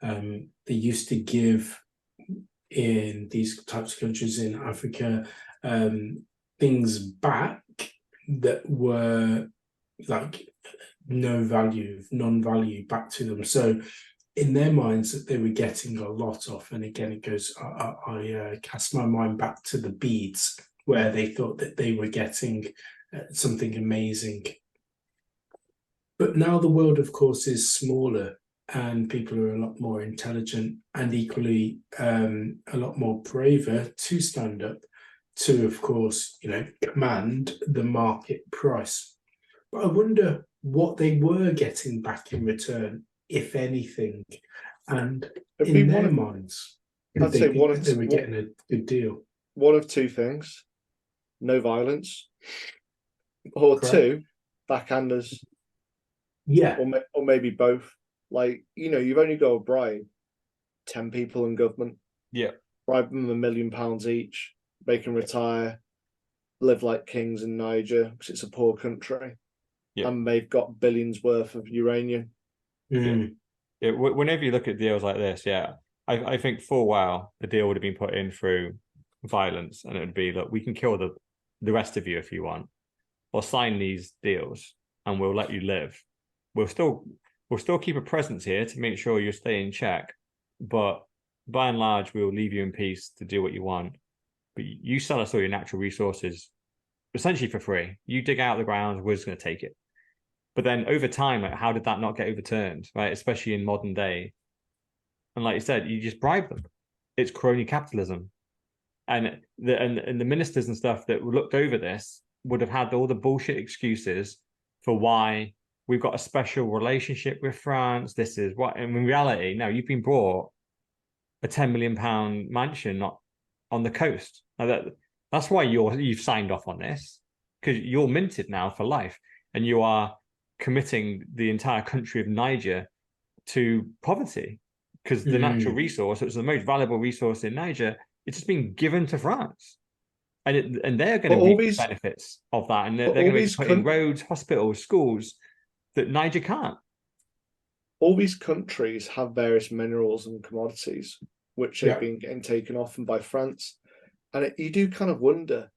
they used to give, in these types of countries in Africa, things back that were like non-value back to them. So in their minds, that they were getting a lot of. And again, it goes, I cast my mind back to the beads, where they thought that they were getting something amazing. But now the world, of course, is smaller, and people are a lot more intelligent, and equally a lot more braver to stand up to, of course, command the market price. But I wonder what they were getting back in return, if anything, and in their minds, I'd say they were getting a good deal. One of two things: no violence, or correct. Two, backhanders. Yeah, or maybe both. Like, you've only got to bribe 10 people in government. Yeah, bribe them £1 million each. They can retire, live like kings in Niger, because it's a poor country. Yeah. And they've got billions worth of uranium. Yeah. Whenever you look at deals like this, I think for a while the deal would have been put in through violence, and it would be, look, we can kill the rest of you if you want, or sign these deals and we'll let you live. We'll still keep a presence here to make sure you stay in check, but by and large we'll leave you in peace to do what you want. But you sell us all your natural resources essentially for free. You dig out the ground, we're just going to take it. But then over time, like, how did that not get overturned, right? Especially in modern day. And like you said, you just bribe them. It's crony capitalism. And the ministers and stuff that looked over this would have had all the bullshit excuses for why we've got a special relationship with France. This is what, and in reality, now you've been brought a £10 million mansion on the coast. Now that's why you've signed off on this, because you're minted now for life, and you are committing the entire country of Niger to poverty, because the natural resource, which is the most valuable resource in Niger, it's just been given to France. And they're going to reap benefits of that, and they're going to be putting roads, hospitals, schools that Niger can't. All these countries have various minerals and commodities which have been getting taken off them by France, and you do kind of wonder,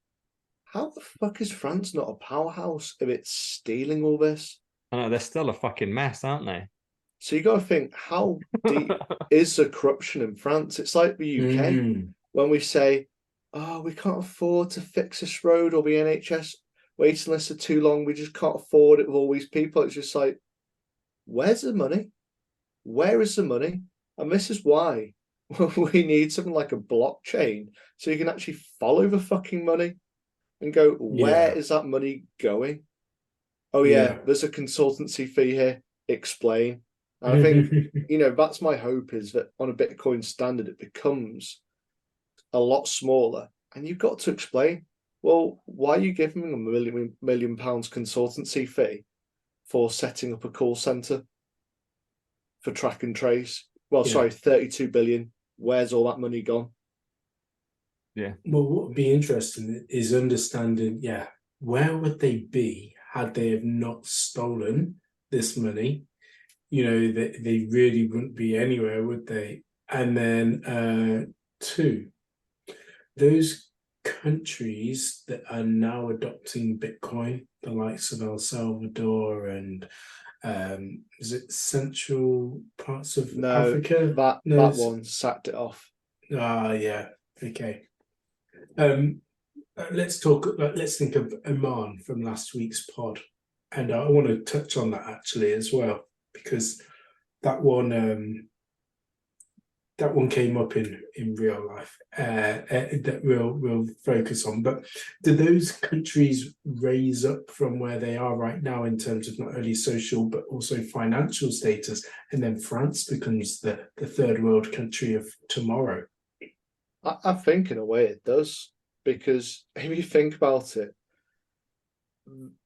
how the fuck is France not a powerhouse if it's stealing all this? I know they're still a fucking mess, aren't they? So you got to think, how deep is the corruption in France? It's like the UK when we say, "Oh, we can't afford to fix this road, or the NHS waiting lists are too long. We just can't afford it with all these people." It's just like, where's the money? Where is the money? And this is why we need something like a blockchain so you can actually follow the fucking money and go, where is that money going? Oh yeah, there's a consultancy fee here. Explain. And I think, that's my hope, is that on a Bitcoin standard, it becomes a lot smaller. And you've got to explain, well, why are you giving them a million pounds consultancy fee for setting up a call center for track and trace? Well, sorry, 32 billion. Where's all that money gone? Yeah. Well, what would be interesting is understanding, where would they be had they have not stolen this money? They really wouldn't be anywhere, would they? And then two, those countries that are now adopting Bitcoin, the likes of El Salvador and is it central parts of Africa? That one sacked it off. Yeah. Okay. Let's think of Oman from last week's pod, and I want to touch on that actually as well, because that one came up in real life that we'll focus on. But do those countries raise up from where they are right now in terms of not only social but also financial status, and then France becomes the third world country of tomorrow? I think in a way it does, because if you think about it,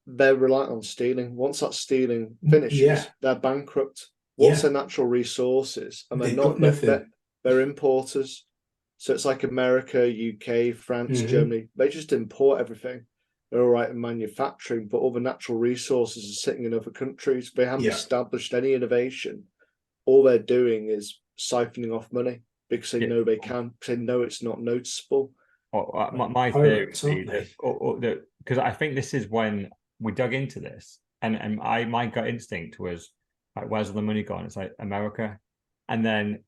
they're reliant on stealing. Once that stealing finishes, they're bankrupt. What's their natural resources? And they're not nothing. They're importers. So it's like America, UK, France, Germany. They just import everything. They're all right in manufacturing, but all the natural resources are sitting in other countries. They haven't established any innovation. All they're doing is siphoning off money because they know they can, because they know it's not noticeable. My theory would be that, because I think this is when we dug into this, and my gut instinct was like, where's all the money gone? It's like America. And then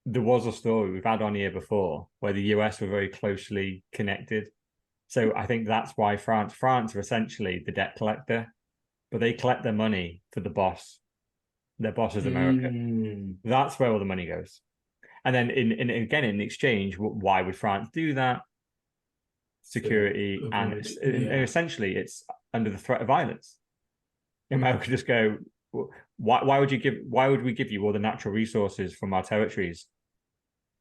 there was a story we've had on here before where the US were very closely connected. So I think that's why France are essentially the debt collector, but they collect their money for the boss. Their boss is America. That's where all the money goes. And then in exchange, why would France do that? Security, and essentially it's under the threat of violence. America just go, why would we give you all the natural resources from our territories?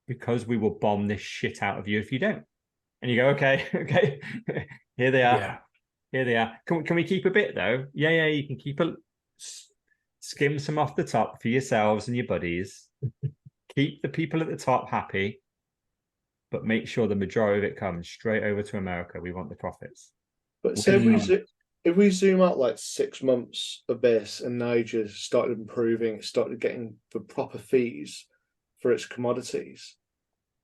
Because we will bomb this shit out of you if you don't. And you go, okay, here they are. Here they are. Can we keep a bit though? Yeah, you can keep skim some off the top for yourselves and your buddies. Keep the people at the top happy, but make sure the majority of it comes straight over to America. We want the profits. But so if we zoom out like 6 months of this, and Niger started improving, started getting the proper fees for its commodities,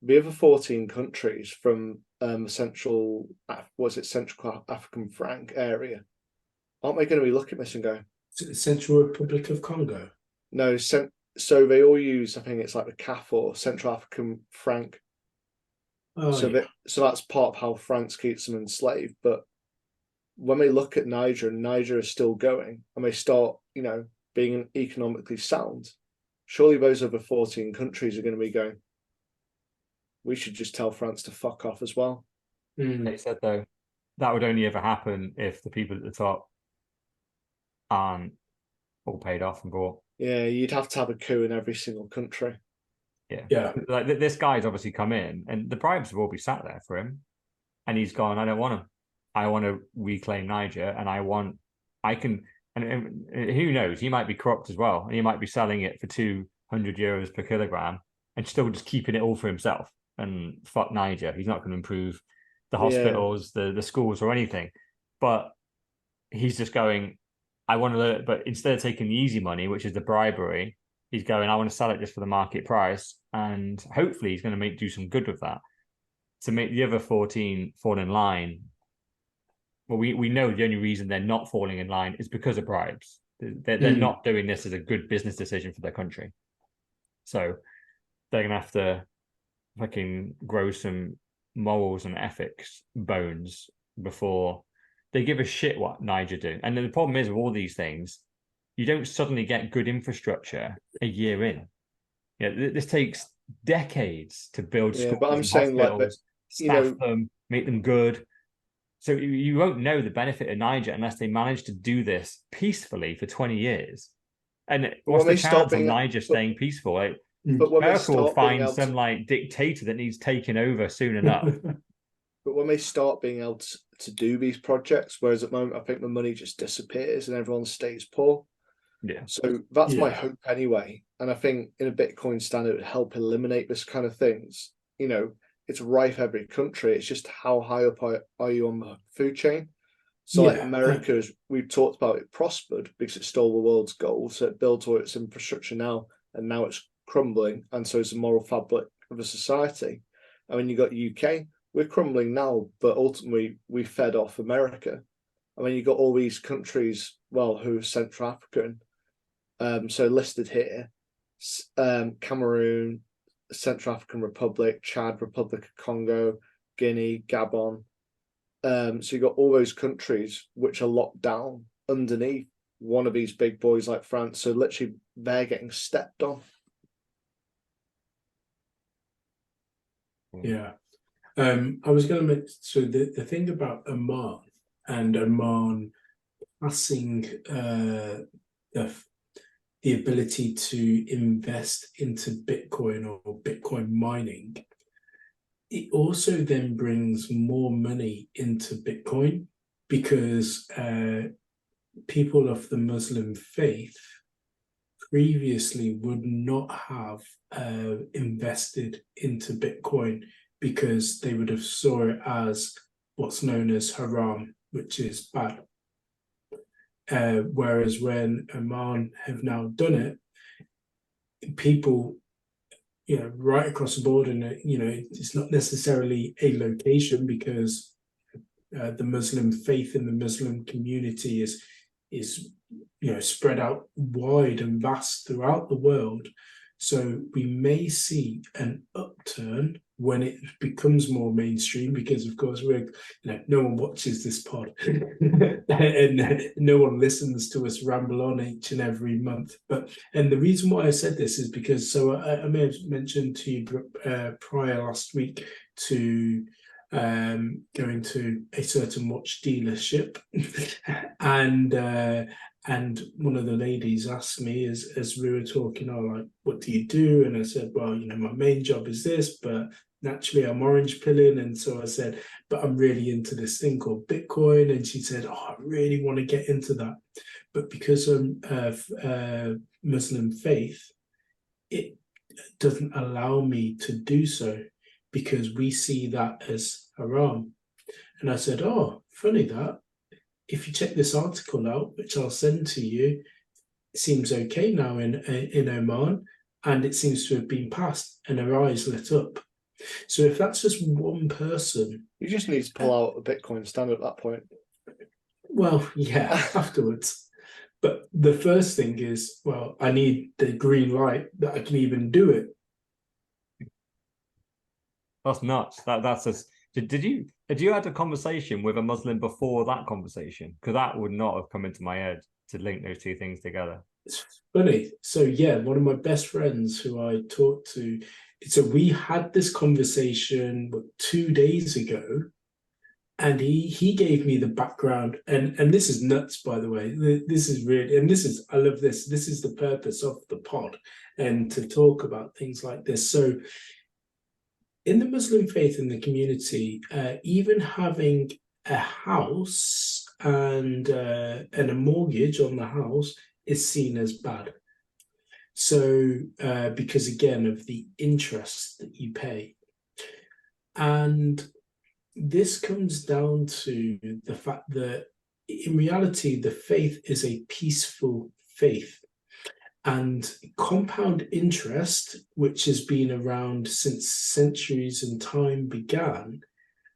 the other 14 countries from Central African franc area, aren't they going to be looking at this and go, Central Republic of Congo? No, so they all use, I think it's like the CAF or Central African franc. So that's part of how France keeps them enslaved. But when they look at Niger, and Niger is still going, and they start, being economically sound, surely those other 14 countries are going to be going, we should just tell France to fuck off as well. They said, though, that would only ever happen if the people at the top aren't all paid off and bought. Yeah, you'd have to have a coup in every single country. Yeah. Like this guy's obviously come in, and the bribes will all be sat there for him, and he's gone, I don't want them. I want to reclaim Niger, and and who knows, he might be corrupt as well, and he might be selling it for 200 euros per kilogram and still just keeping it all for himself. And fuck Niger, he's not going to improve the hospitals, the schools, or anything. But he's just going, I want to, but instead of taking the easy money, which is the bribery, he's going, I want to sell it just for the market price, and hopefully he's going to do some good with that to make the other 14 fall in line well, we know the only reason they're not falling in line is because of bribes. They're not doing this as a good business decision for their country. So they're gonna have to fucking grow some morals and ethics bones before they give a shit what Niger do. And then the problem is with all these things, you don't suddenly get good infrastructure a year in. This takes decades to build schools but I'm and saying like that, hospitals, staff them, make them good. So you won't know the benefit of Niger unless they manage to do this peacefully for 20 years. And what's the chance of Niger staying peaceful? Like, but when America will find some like dictator that needs taking over soon enough. But when they start being able to do these projects, whereas at the moment I think the money just disappears and everyone stays poor. Yeah. So that's my hope anyway. And I think in a Bitcoin standard it would help eliminate this kind of things. You know, it's rife every country. It's just how high up are you on the food chain? So like America, we've talked about, it prospered because it stole the world's gold. So it built all its infrastructure now, and now it's crumbling. And so it's the moral fabric of a society. I mean, you got UK, we're crumbling now, but ultimately we fed off America. I mean, you got all these countries, well, who are Central African, so listed here, Cameroon, Central African Republic, Chad, Republic of Congo, Guinea, Gabon. So you got all those countries which are locked down underneath one of these big boys like France. So literally they're getting stepped on. Yeah. I was going to mention, so the thing about Oman and Oman passing the ability to invest into Bitcoin or Bitcoin mining, it also then brings more money into Bitcoin because people of the Muslim faith previously would not have invested into Bitcoin because they would have saw it as what's known as haram, which is bad. Whereas when Oman have now done it, people, right across the board, and it's not necessarily a location because the Muslim faith in the Muslim community is spread out wide and vast throughout the world. So we may see an upturn when it becomes more mainstream, because of course no one watches this pod and no one listens to us ramble on each and every month. And the reason why I said this is because, so I may have mentioned to you prior last week to going to a certain watch dealership and one of the ladies asked me as we were talking, like, what do you do? And I said, well, my main job is this, but naturally I'm orange pilling. And so I said, but I'm really into this thing called Bitcoin. And she said, I really want to get into that. But because of Muslim faith, it doesn't allow me to do so because we see that as haram. And I said, oh, funny that. If you check this article out, which I'll send to you, it seems okay now in Oman, and it seems to have been passed, and her eyes lit up. So if that's just one person, you just need to pull out a Bitcoin standard at that point. Well, yeah, afterwards. But the first thing is, well, I need the green light that I can even do it. That's nuts. That's a. Did you had a conversation with a Muslim before that conversation? Because that would not have come into my head to link those two things together. It's funny. So yeah, one of my best friends who I talked to, so we had this conversation 2 days ago, and he gave me the background, and this is nuts, by the way. This is really, and I love this. This is the purpose of the pod, and to talk about things like this. So in the Muslim faith in the community, even having a house and a mortgage on the house is seen as bad. So because again of the interest that you pay. And this comes down to the fact that in reality, the faith is a peaceful faith. And compound interest, which has been around since centuries and time began,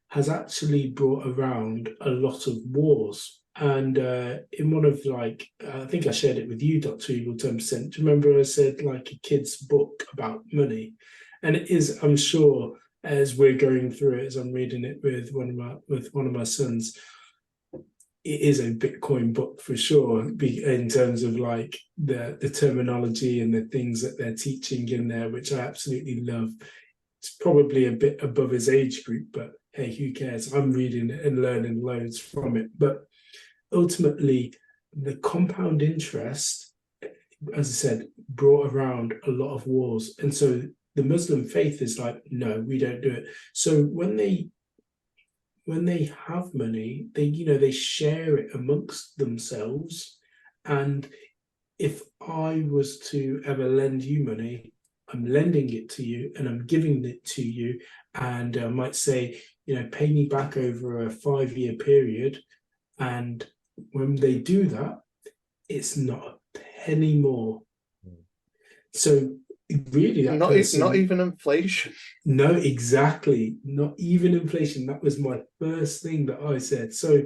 has actually brought around a lot of wars. And in one of like, I think I shared it with you, Dr. Eagle 10%. Do you remember I said like a kid's book about money? And it is, I'm sure, as we're going through it, as I'm reading it with one of my sons, it is a Bitcoin book for sure, in terms of like the terminology and the things that they're teaching in there, which I absolutely love. It's probably a bit above his age group, but hey, who cares? I'm reading it and learning loads from it. But ultimately, the compound interest, as I said, brought around a lot of wars. And so the Muslim faith is like, no, we don't do it. So when they have money, they share it amongst themselves. And if I was to ever lend you money, I'm lending it to you and I'm giving it to you. And I might say, pay me back over a 5-year period. And when they do that, it's not a penny more. So really, that not even inflation. No, exactly. Not even inflation. That was my first thing that I said. So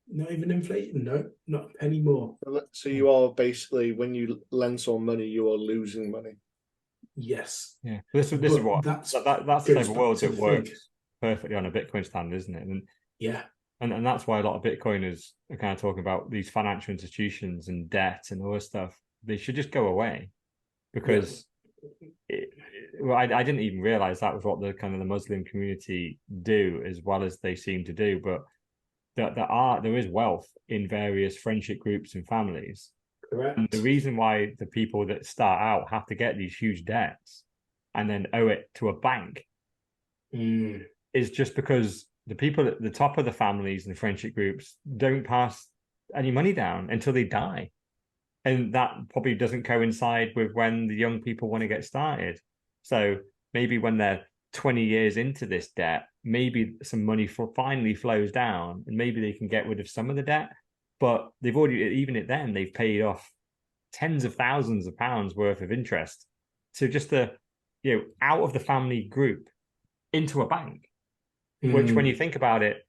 not even inflation. No, not a penny more. So you are basically, when you lend someone money, you are losing money. Yes. Yeah. This is what that's the type of world that works perfectly on a Bitcoin standard, isn't it? And yeah. And that's why a lot of Bitcoiners are kind of talking about these financial institutions and debt and all this stuff. They should just go away, because I didn't even realize that was what the kind of the Muslim community do as well as they seem to do. But there is wealth in various friendship groups and families. Correct. And the reason why the people that start out have to get these huge debts and then owe it to a bank is just because the people at the top of the families and the friendship groups don't pass any money down until they die. And that probably doesn't coincide with when the young people want to get started. So maybe when they're 20 years into this debt, maybe some money finally flows down and maybe they can get rid of some of the debt. But they've already, even at then, they've paid off tens of thousands of pounds worth of interest to just out of the family group into a bank. Which, when you think about it,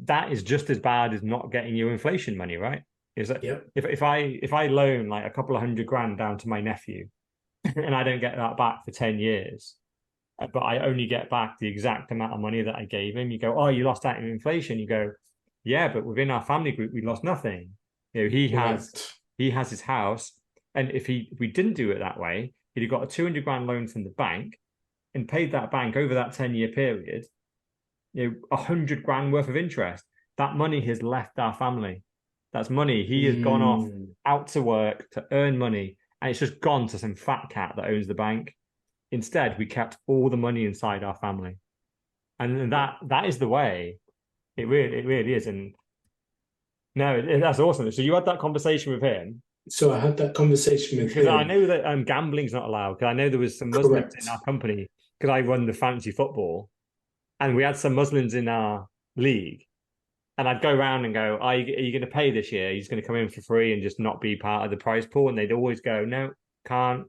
that is just as bad as not getting your inflation money, right? Is that if I loan like a couple of $100,000 down to my nephew and I don't get that back for 10 years, but I only get back the exact amount of money that I gave him, you go, oh, you lost that in inflation. You go, yeah, but within our family group, we lost nothing. He has his house, and if we didn't do it that way, he'd have got a 200,000 loan from the bank and paid that bank over that 10-year period, 100,000 worth of interest. That money has left our family. That's money. He has gone off out to work to earn money, and it's just gone to some fat cat that owns the bank. Instead, we kept all the money inside our family, and that is the way. It really is. And no, that's awesome. So you had that conversation with him. So I had that conversation with him. Because I know that gambling's not allowed. Because I know there was some Muslims in our company. Because I run the fantasy football, and we had some Muslims in our league. And I'd go around and go, are you going to pay this year? You're just going to come in for free and just not be part of the prize pool? And they'd always go, no, can't.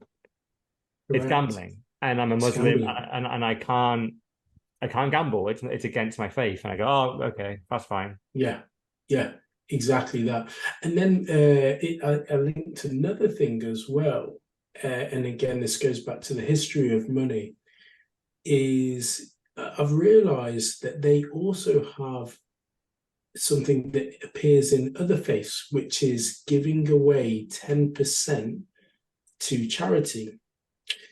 Correct. It's gambling. And I'm a Muslim, and I can't gamble. It's against my faith. And I go, oh, okay, that's fine. Yeah, exactly that. And then I linked another thing as well. And again, this goes back to the history of money, is I've realized that they also have something that appears in other faiths, which is giving away 10% to charity.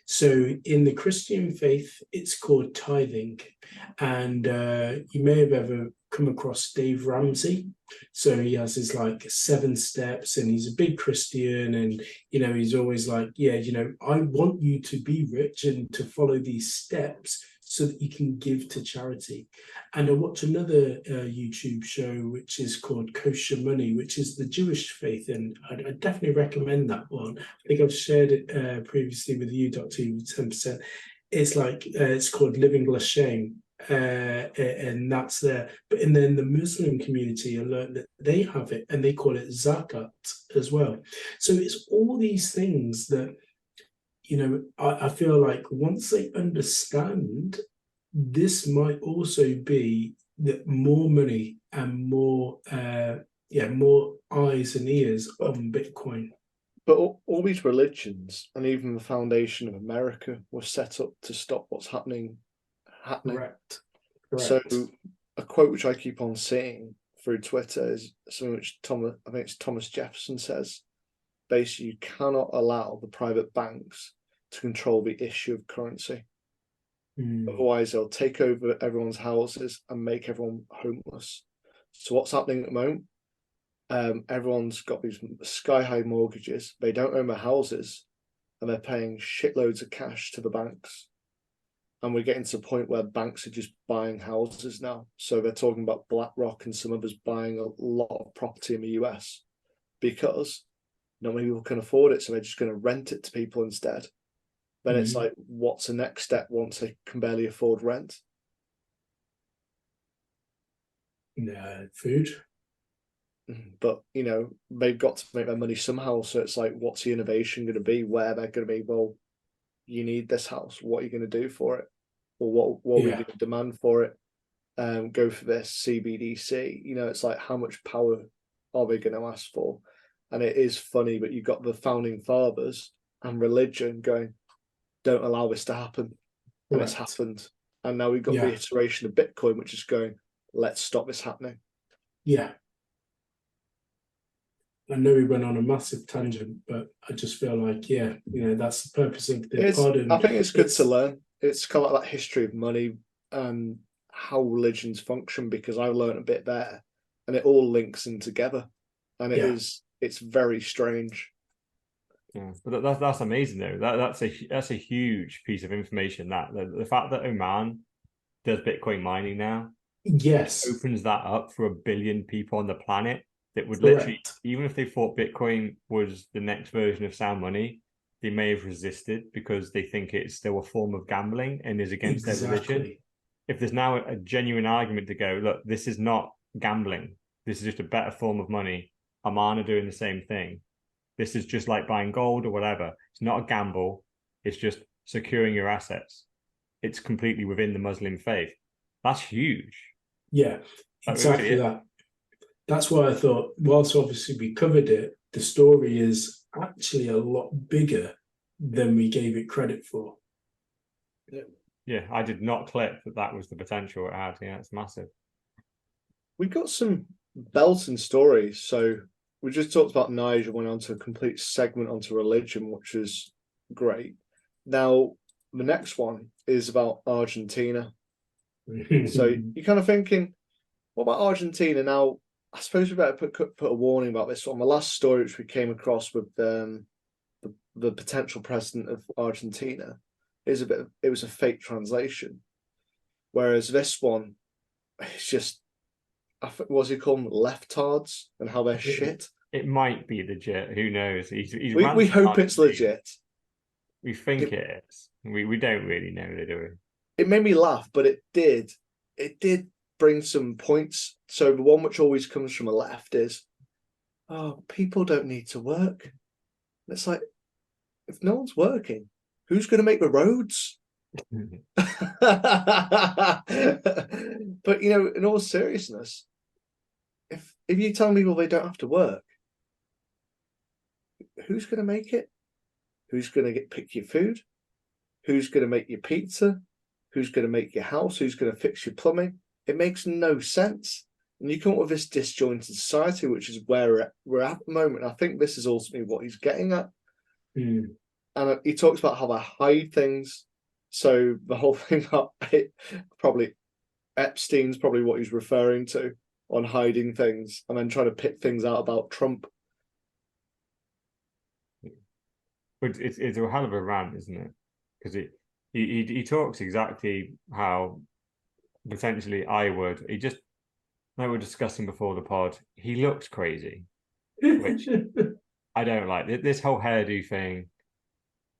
So in the Christian faith, it's called tithing. And you may have ever come across Dave Ramsey. So he has his like 7 steps, and he's a big Christian, and he's always like, I want you to be rich and to follow these steps so that you can give to charity. And I watch another YouTube show which is called Kosher Money, which is the Jewish faith, and I definitely recommend that one. I think I've shared it previously with you, Dr. 10%. It's like it's called Living L'Shem, and that's there. But then the Muslim community, I learned that they have it, and they call it zakat as well. So it's all these things that I feel like once they understand, this might also be more money and more more eyes and ears on Bitcoin. But all these religions and even the foundation of America were set up to stop what's happening. Correct. So a quote which I keep on seeing through Twitter is something which I think it's Thomas Jefferson says. Basically, you cannot allow the private banks to control the issue of currency. Otherwise, they'll take over everyone's houses and make everyone homeless. So what's happening at the moment? Everyone's got these sky-high mortgages. They don't own their houses, and they're paying shitloads of cash to the banks. And we're getting to the point where banks are just buying houses now. So they're talking about BlackRock and some others buying a lot of property in the US because not many people can afford it, so they're just going to rent it to people instead. Then it's like, what's the next step once they can barely afford rent? Food. But they've got to make their money somehow. So it's like, what's the innovation going to be? Where they're going to be? Well, you need this house. What are you going to do for it? Or what are we going to demand for it? Go for this CBDC. It's like, how much power are they going to ask for? And it is funny, but you've got the founding fathers and religion going, don't allow this to happen. And it's happened. And now we've got the iteration of Bitcoin, which is going, let's stop this happening. Yeah. I know we went on a massive tangent, but I just feel like, that's the purpose of the pod. I think it's good to learn. It's kind of like that history of money and how religions function, because I learned a bit there, and it all links in together. And it's very strange. Yeah, but that's amazing though. That's a huge piece of information. That the fact that Oman does Bitcoin mining now, opens that up for 1 billion people on the planet that would literally, even if they thought Bitcoin was the next version of sound money, they may have resisted because they think it's still a form of gambling and is against their religion. If there's now a genuine argument to go, look, this is not gambling. This is just a better form of money. Oman are doing the same thing. This is just like buying gold or whatever. It's not a gamble. It's just securing your assets. It's completely within the Muslim faith. That's huge. Yeah, exactly really that. That's why I thought, whilst obviously we covered it, the story is actually a lot bigger than we gave it credit for. Yeah, I did not clip that was the potential it had. Yeah, it's massive. We got some belting stories. So we just talked about Niger, went on to a complete segment onto religion, which is great. Now, the next one is about Argentina. So you're kind of thinking, what about Argentina? Now, I suppose we better put a warning about this one. The last story which we came across with the potential president of Argentina it was a fake translation. Whereas this one, it's just, what's he called them? Leftards, and how they're shit. It might be legit. Who knows? We hope it's legit. We think it is. We don't really know, do we? It made me laugh, but it did bring some points. So the one which always comes from the left is, oh, people don't need to work. And it's like, if no one's working, who's going to make the roads? But in all seriousness, if you tell people they don't have to work, who's going to make it? Who's going to pick your food? Who's going to make your pizza? Who's going to make your house? Who's going to fix your plumbing? It makes no sense. And you come up with this disjointed society, which is where we're at the moment. I think this is ultimately what he's getting at. And he talks about how they hide things. So the whole thing, probably Epstein's probably what he's referring to on hiding things and then trying to pick things out about Trump. But it's a hell of a rant, isn't it? Because he talks exactly how potentially I would. He just, like we were discussing before the pod, he looks crazy, which I don't like. This whole hairdo thing.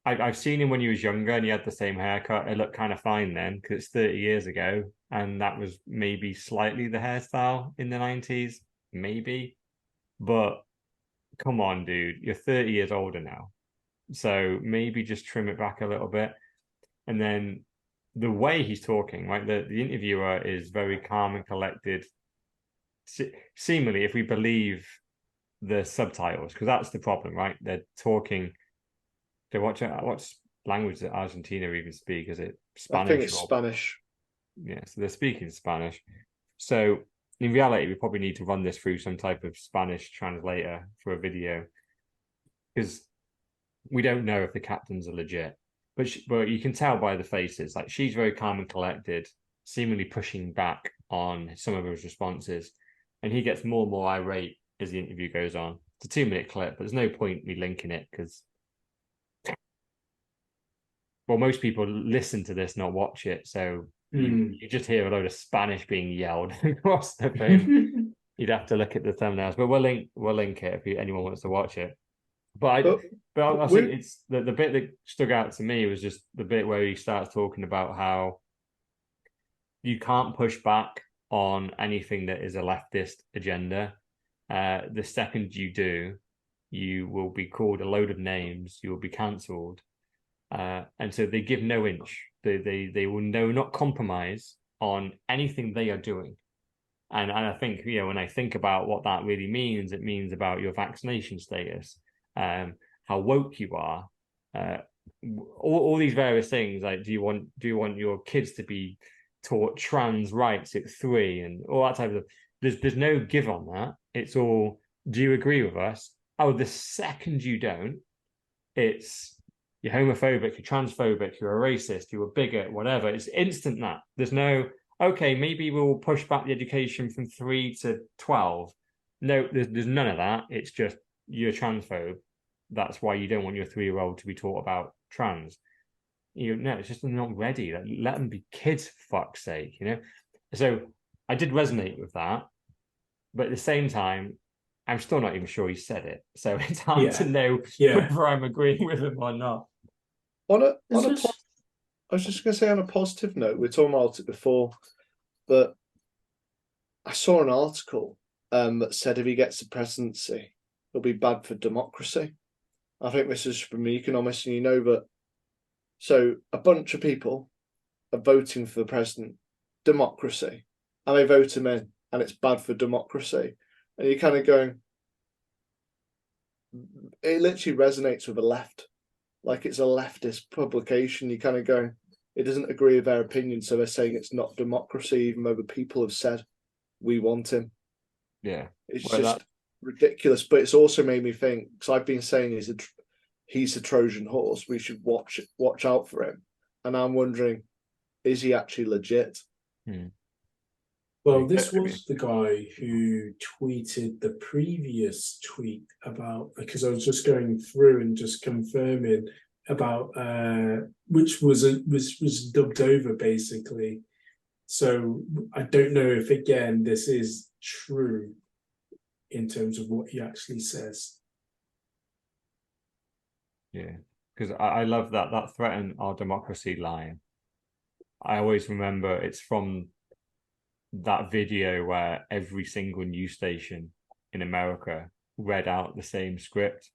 I've seen him when he was younger and he had the same haircut. It looked kind of fine then because it's 30 years ago. And that was maybe slightly the hairstyle in the 90s, maybe. But come on, dude, you're 30 years older now. So maybe just trim it back a little bit. And then the way he's talking, right? The interviewer is very calm and collected. Seemingly, if we believe the subtitles, because that's the problem, right? They're talking. They watch what language does Argentina even speak? Is it I think Spanish it's or Spanish. yeah? So they're speaking Spanish. So in reality, we probably need to run this through some type of Spanish translator for a video because we don't know if the captains are legit. But you can tell by the faces, like she's very calm and collected, seemingly pushing back on some of his responses, and he gets more and more irate as the interview goes on. It's a 2-minute clip, but there's no point me linking it because, well, most people listen to this, not watch it, so you just hear a load of Spanish being yelled across the thing. You'd have to look at the thumbnails, but we'll link it if anyone wants to watch it. But I think it's the bit that stuck out to me was just the bit where he starts talking about how you can't push back on anything that is a leftist agenda. The second you do, you will be called a load of names. You will be cancelled. And so they give no inch. They will not compromise on anything they are doing. And I think, you know, when I think about what that really means, it means about your vaccination status, how woke you are, all these various things. Like, do you want your kids to be taught trans rights at 3 and all that type of stuff? There's no give on that. It's all, do you agree with us? Oh, the second you don't, it's you're homophobic, you're transphobic, you're a racist, you're a bigot, whatever. It's instant that. There's no, okay, maybe we'll push back the education from 3 to 12. No, there's none of that. It's just you're a transphobe. That's why you don't want your 3-year-old to be taught about trans. No, it's just not ready. Let them be kids, for fuck's sake, you know? So I did resonate with that. But at the same time, I'm still not even sure he said it. So it's hard to know whether I'm agreeing with him or not. I was just going to say, on a positive note, we were talking about it before, but I saw an article that said if he gets the presidency, it'll be bad for democracy. I think this is from an economist, and you know that. So a bunch of people are voting for the president, democracy, and they vote him in, and it's bad for democracy. And you're kind of going, it literally resonates with the left. Like it's a leftist publication. You kind of go, it doesn't agree with their opinion, so they're saying it's not democracy, even though the people have said we want him. Yeah, it's just ridiculous. But it's also made me think, because I've been saying he's a Trojan horse. We should watch out for him. And I'm wondering, is he actually legit? Well, this was the guy who tweeted the previous tweet about, because I was just going through and just confirming about which was dubbed over basically. So I don't know if again this is true in terms of what he actually says. Yeah, because I love that threaten our democracy line. I always remember it's from that video where every single news station in America read out the same script.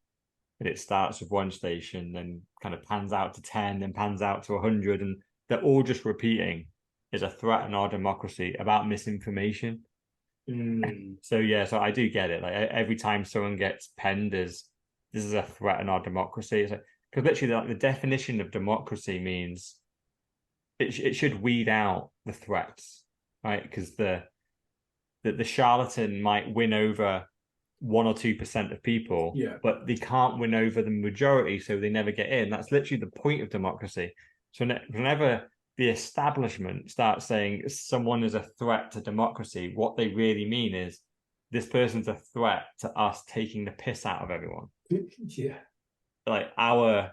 And it starts with one station, then kind of pans out to 10, then pans out to 100. And they're all just repeating is a threat on our democracy about misinformation. So yeah, so I do get it. Like every time someone gets penned as this is a threat on our democracy, it's like, because literally like, the definition of democracy means it should weed out the threats, right? Because the charlatan might win over 1 or 2% of people, but they can't win over the majority, so they never get in. That's literally the point of democracy. So whenever the establishment starts saying someone is a threat to democracy, what they really mean is this person's a threat to us taking the piss out of everyone. Yeah. Like our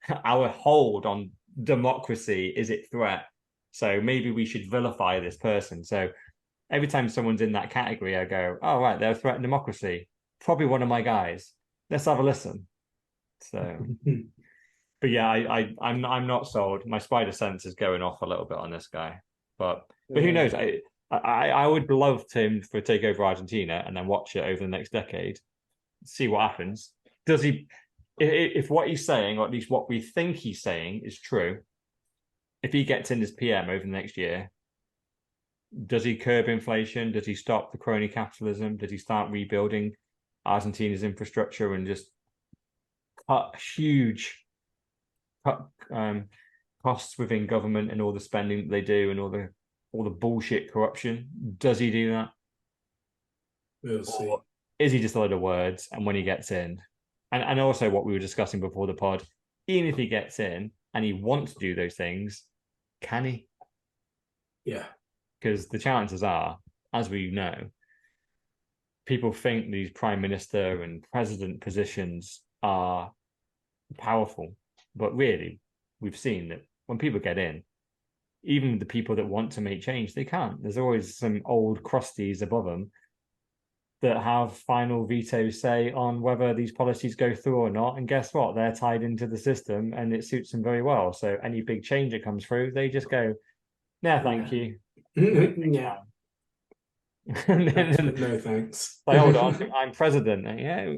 hold on democracy is it threat. So maybe we should vilify this person. So every time someone's in that category, I go, oh, right, they're a threat to democracy. Probably one of my guys. Let's have a listen. So, but yeah, I'm not sold. My spider sense is going off a little bit on this guy. But who knows? I would love him to take over Argentina and then watch it over the next decade. See what happens. Does he? If what he's saying, or at least what we think he's saying, is true, if he gets in as PM over the next year, does he curb inflation? Does he stop the crony capitalism? Does he start rebuilding Argentina's infrastructure and just cut huge costs within government and all the spending that they do and all the bullshit corruption? Does he do that? We'll see. Or is he just a load of words? And when he gets in, and also what we were discussing before the pod, even if he gets in and he wants to do those things, can he? Yeah. Because the chances are, as we know, people think these prime minister and president positions are powerful, but really, we've seen that when people get in, even the people that want to make change, they can't. There's always some old crusties above them that have final veto say on whether these policies go through or not. And guess what? They're tied into the system and it suits them very well. So any big change that comes through, they just go, no, thank you. Yeah. Then, no thanks. like, hold on, I'm president. Yeah.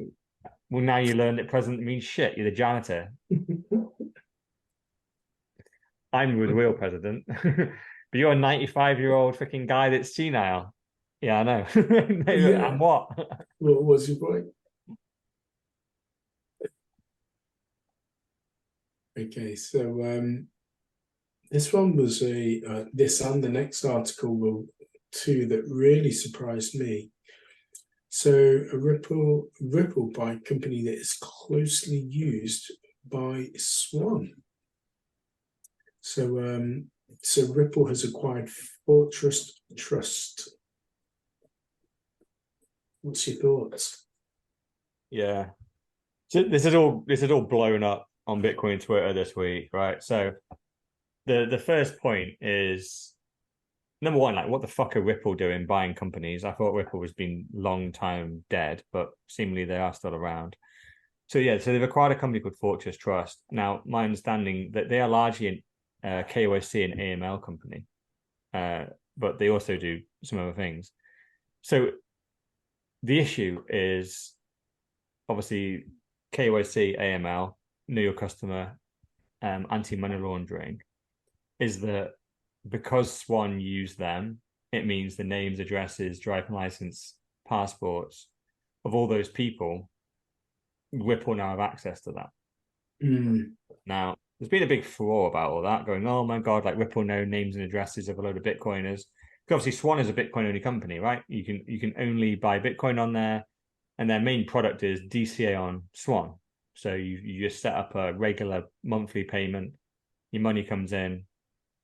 Well, now you learn that president means shit. You're the janitor. I'm the real president. But you're a 95-year-old freaking guy that's senile. Yeah, I know. Yeah. And what? What was your point? Okay, so this one was this and the next article were two that really surprised me. So a Ripple bike company that is closely used by Swan. So Ripple has acquired Fortress Trust. What's your thoughts? Yeah. So this is all blown up on Bitcoin Twitter this week, right? So the first point is, number one, like, what the fuck are Ripple doing buying companies? I thought Ripple was been long time dead, but seemingly they are still around. So yeah, so they've acquired a company called Fortress Trust. Now, my understanding that they are largely an KYC and AML company, but they also do some other things. So the issue is obviously KYC, AML, know your customer, anti-money laundering, is that because Swan use them, it means the names, addresses, driving license, passports of all those people, Ripple now have access to that. Now, there's been a big furore about all that, going, oh my God, like Ripple know names and addresses of a load of Bitcoiners. Because obviously Swan is a Bitcoin only company, right? You can only buy Bitcoin on there, and their main product is DCA on Swan. So you just set up a regular monthly payment, your money comes in,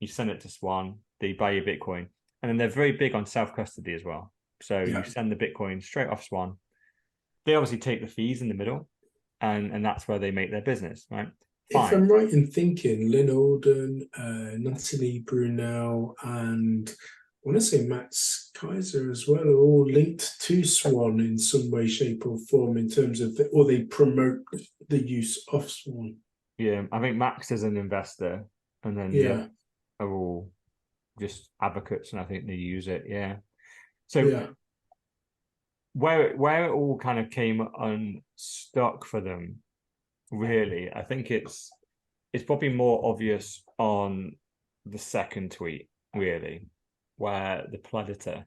you send it to Swan, they buy your Bitcoin. And then they're very big on self-custody as well. So you send the Bitcoin straight off Swan. They obviously take the fees in the middle, and that's where they make their business, right? Fine. If I'm right in thinking, Lynn Alden, Natalie Brunel, and I want to say Max Kaiser as well, are all linked to Swan in some way, shape, or form in terms of, or they promote the use of Swan. Yeah, I think Max is an investor, and then are all just advocates, and I think they use it. Yeah. So where it all kind of came unstuck for them, really, I think it's probably more obvious on the second tweet, really, where the Predator,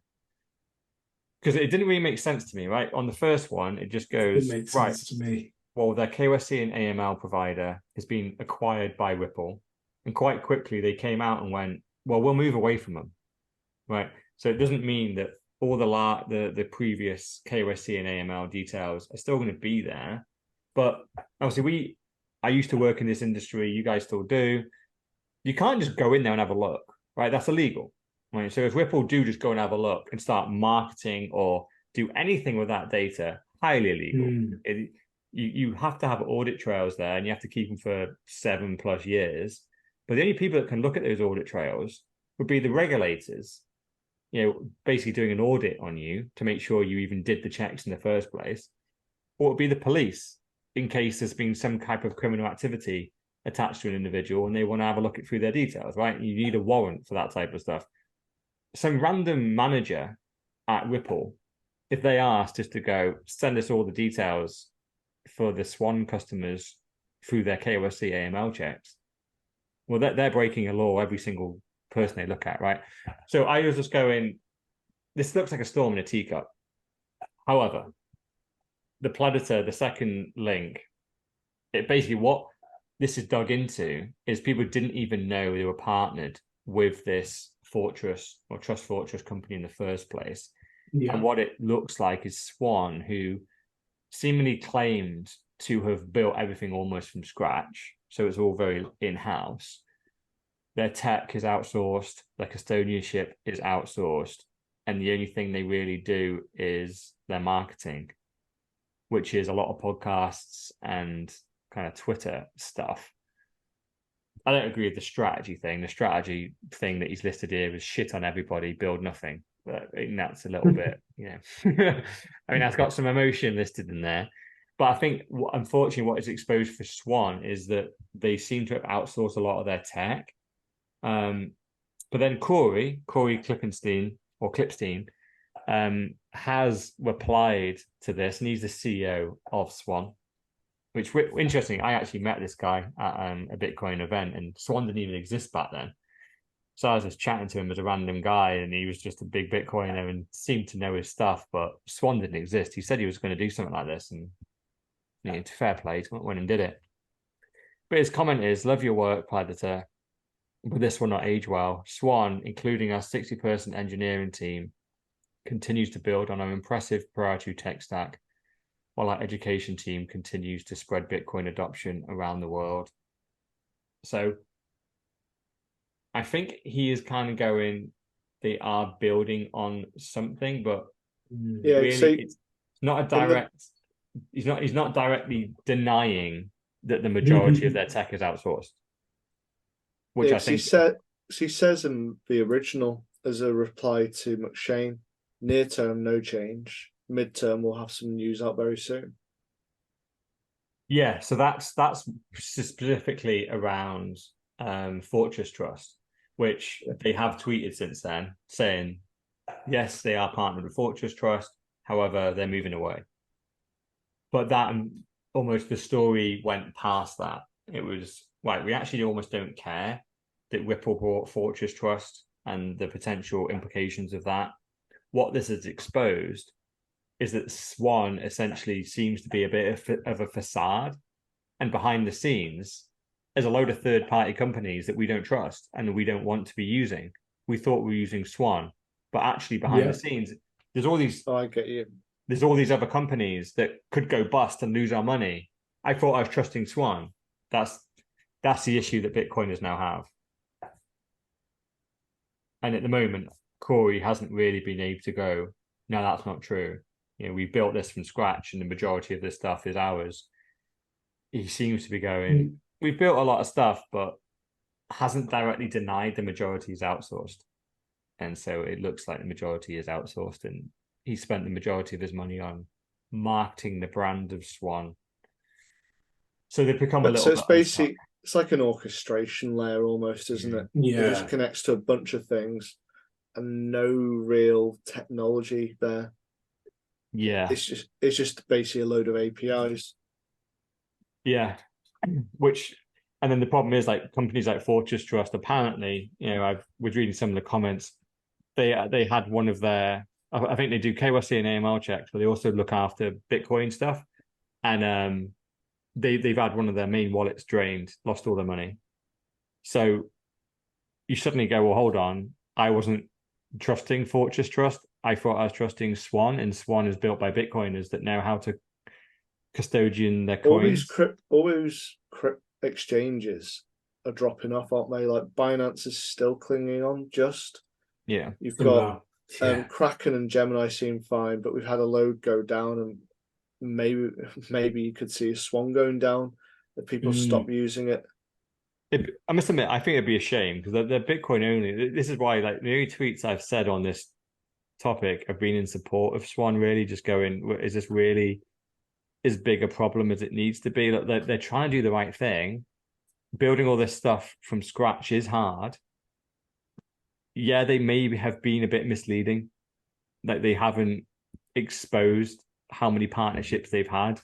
because it didn't really make sense to me, right? On the first one, it just goes, it makes right, sense to me. Well, their KYC and AML provider has been acquired by Ripple, and quite quickly they came out and went, well, we'll move away from them, right? So it doesn't mean that all the previous KYC and AML details are still going to be there, but obviously I used to work in this industry, you guys still do. You can't just go in there and have a look, right? That's illegal, right? So if Ripple do just go and have a look and start marketing or do anything with that data, highly illegal. You have to have audit trails there, and you have to keep them for 7+ years. But the only people that can look at those audit trails would be the regulators, basically doing an audit on you to make sure you even did the checks in the first place, or it would be the police in case there's been some type of criminal activity attached to an individual and they want to have a look through their details, right? You need a warrant for that type of stuff. Some random manager at Ripple, if they asked just to go send us all the details for the Swan customers through their KYC AML checks, Well, they're breaking a law every single person they look at, right? So I was just going, this looks like a storm in a teacup. However, the Predator, the second link, it basically what this is dug into is people didn't even know they were partnered with this Fortress or Trust Fortress company in the first place. Yeah. And what it looks like is Swan, who seemingly claimed to have built everything almost from scratch. So it's all very in-house. Their tech is outsourced, their custodianship is outsourced, and the only thing they really do is their marketing, which is a lot of podcasts and kind of Twitter stuff. I don't agree with the strategy thing. The strategy thing that he's listed here is shit on everybody, build nothing. But I think that's a little bit, I mean, that's got some emotion listed in there. But I think, unfortunately, what is exposed for Swan is that they seem to have outsourced a lot of their tech. But then Corey Klippenstein or Klipstein, has replied to this, and he's the CEO of Swan. Which interesting. I actually met this guy at a Bitcoin event, and Swan didn't even exist back then. So I was just chatting to him as a random guy, and he was just a big Bitcoiner and seemed to know his stuff. But Swan didn't exist. He said he was going to do something like this, and fair play, he went and did it. But his comment is, "Love your work, Predator, but this will not age well. Swan, including our 60-person engineering team, continues to build on our impressive proprietary tech stack, while our education team continues to spread Bitcoin adoption around the world." So I think he is kind of going, they are building on something, but really it's not a direct, he's not directly denying that the majority of their tech is outsourced. Which I think he says in the original as a reply to McShane, near term, no change. Midterm, we'll have some news out very soon. Yeah, so that's specifically around Fortress Trust, which they have tweeted since then saying, yes, they are partnered with Fortress Trust, however, they're moving away. But that almost the story went past that. It was, right, we actually almost don't care that Ripple bought Fortress Trust and the potential implications of that. What this has exposed is that Swan essentially seems to be a bit of a facade, and behind the scenes, there's a load of third-party companies that we don't trust and we don't want to be using. We thought we were using Swan, but actually behind the scenes, there's all these. Oh, I get you. There's all these other companies that could go bust and lose our money. I thought I was trusting Swan. That's the issue that Bitcoiners now have. And at the moment, Corey hasn't really been able to go, no, that's not true. We built this from scratch and the majority of this stuff is ours. He seems to be going, we've built a lot of stuff, but hasn't directly denied the majority is outsourced. And so it looks like the majority is outsourced, and he spent the majority of his money on marketing the brand of Swan. So they've become a little bit. So it's basically, it's like an orchestration layer almost, isn't it? Yeah. It just connects to a bunch of things and no real technology there. Yeah. It's just basically a load of APIs. Yeah. And then the problem is, like, companies like Fortress Trust, apparently, I was reading some of the comments. They had one of their, I think they do KYC and AML checks, but they also look after Bitcoin stuff. And they've had one of their main wallets drained, lost all their money. So you suddenly go, well, hold on, I wasn't trusting Fortress Trust. I thought I was trusting Swan, and Swan is built by Bitcoiners that know how to custodian their coins. All those crypt exchanges are dropping off, aren't they? Like Binance is still clinging on just. Yeah. You've got Kraken and Gemini seem fine, but we've had a load go down, and maybe you could see a Swan going down if people stop using it. I must admit, I think it'd be a shame because they're Bitcoin only. This is why, like, the only tweets I've said on this topic have been in support of Swan, really just going, is this really as big a problem as it needs to be? Like, they're trying to do the right thing. Building all this stuff from scratch is hard. Yeah, they may have been a bit misleading. Like, they haven't exposed how many partnerships they've had.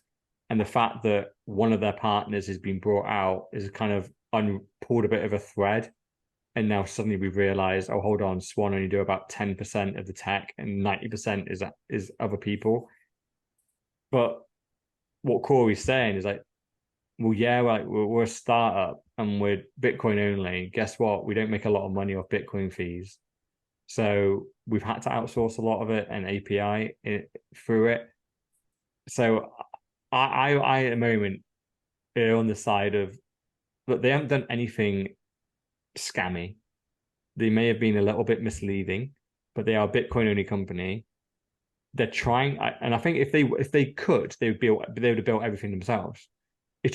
And the fact that one of their partners has been brought out is kind of pulled a bit of a thread, and now suddenly we've realized, oh, hold on, Swan only do about 10% of the tech, and 90% is other people. But what Corey's saying is like, well, yeah, we're a startup and we're Bitcoin only. Guess what? We don't make a lot of money off Bitcoin fees. So we've had to outsource a lot of it and API through it. So I at the moment are on the side of, look, they haven't done anything scammy. They may have been a little bit misleading, but they are a Bitcoin only company. They're trying, and I think if they could, they would have built everything themselves. It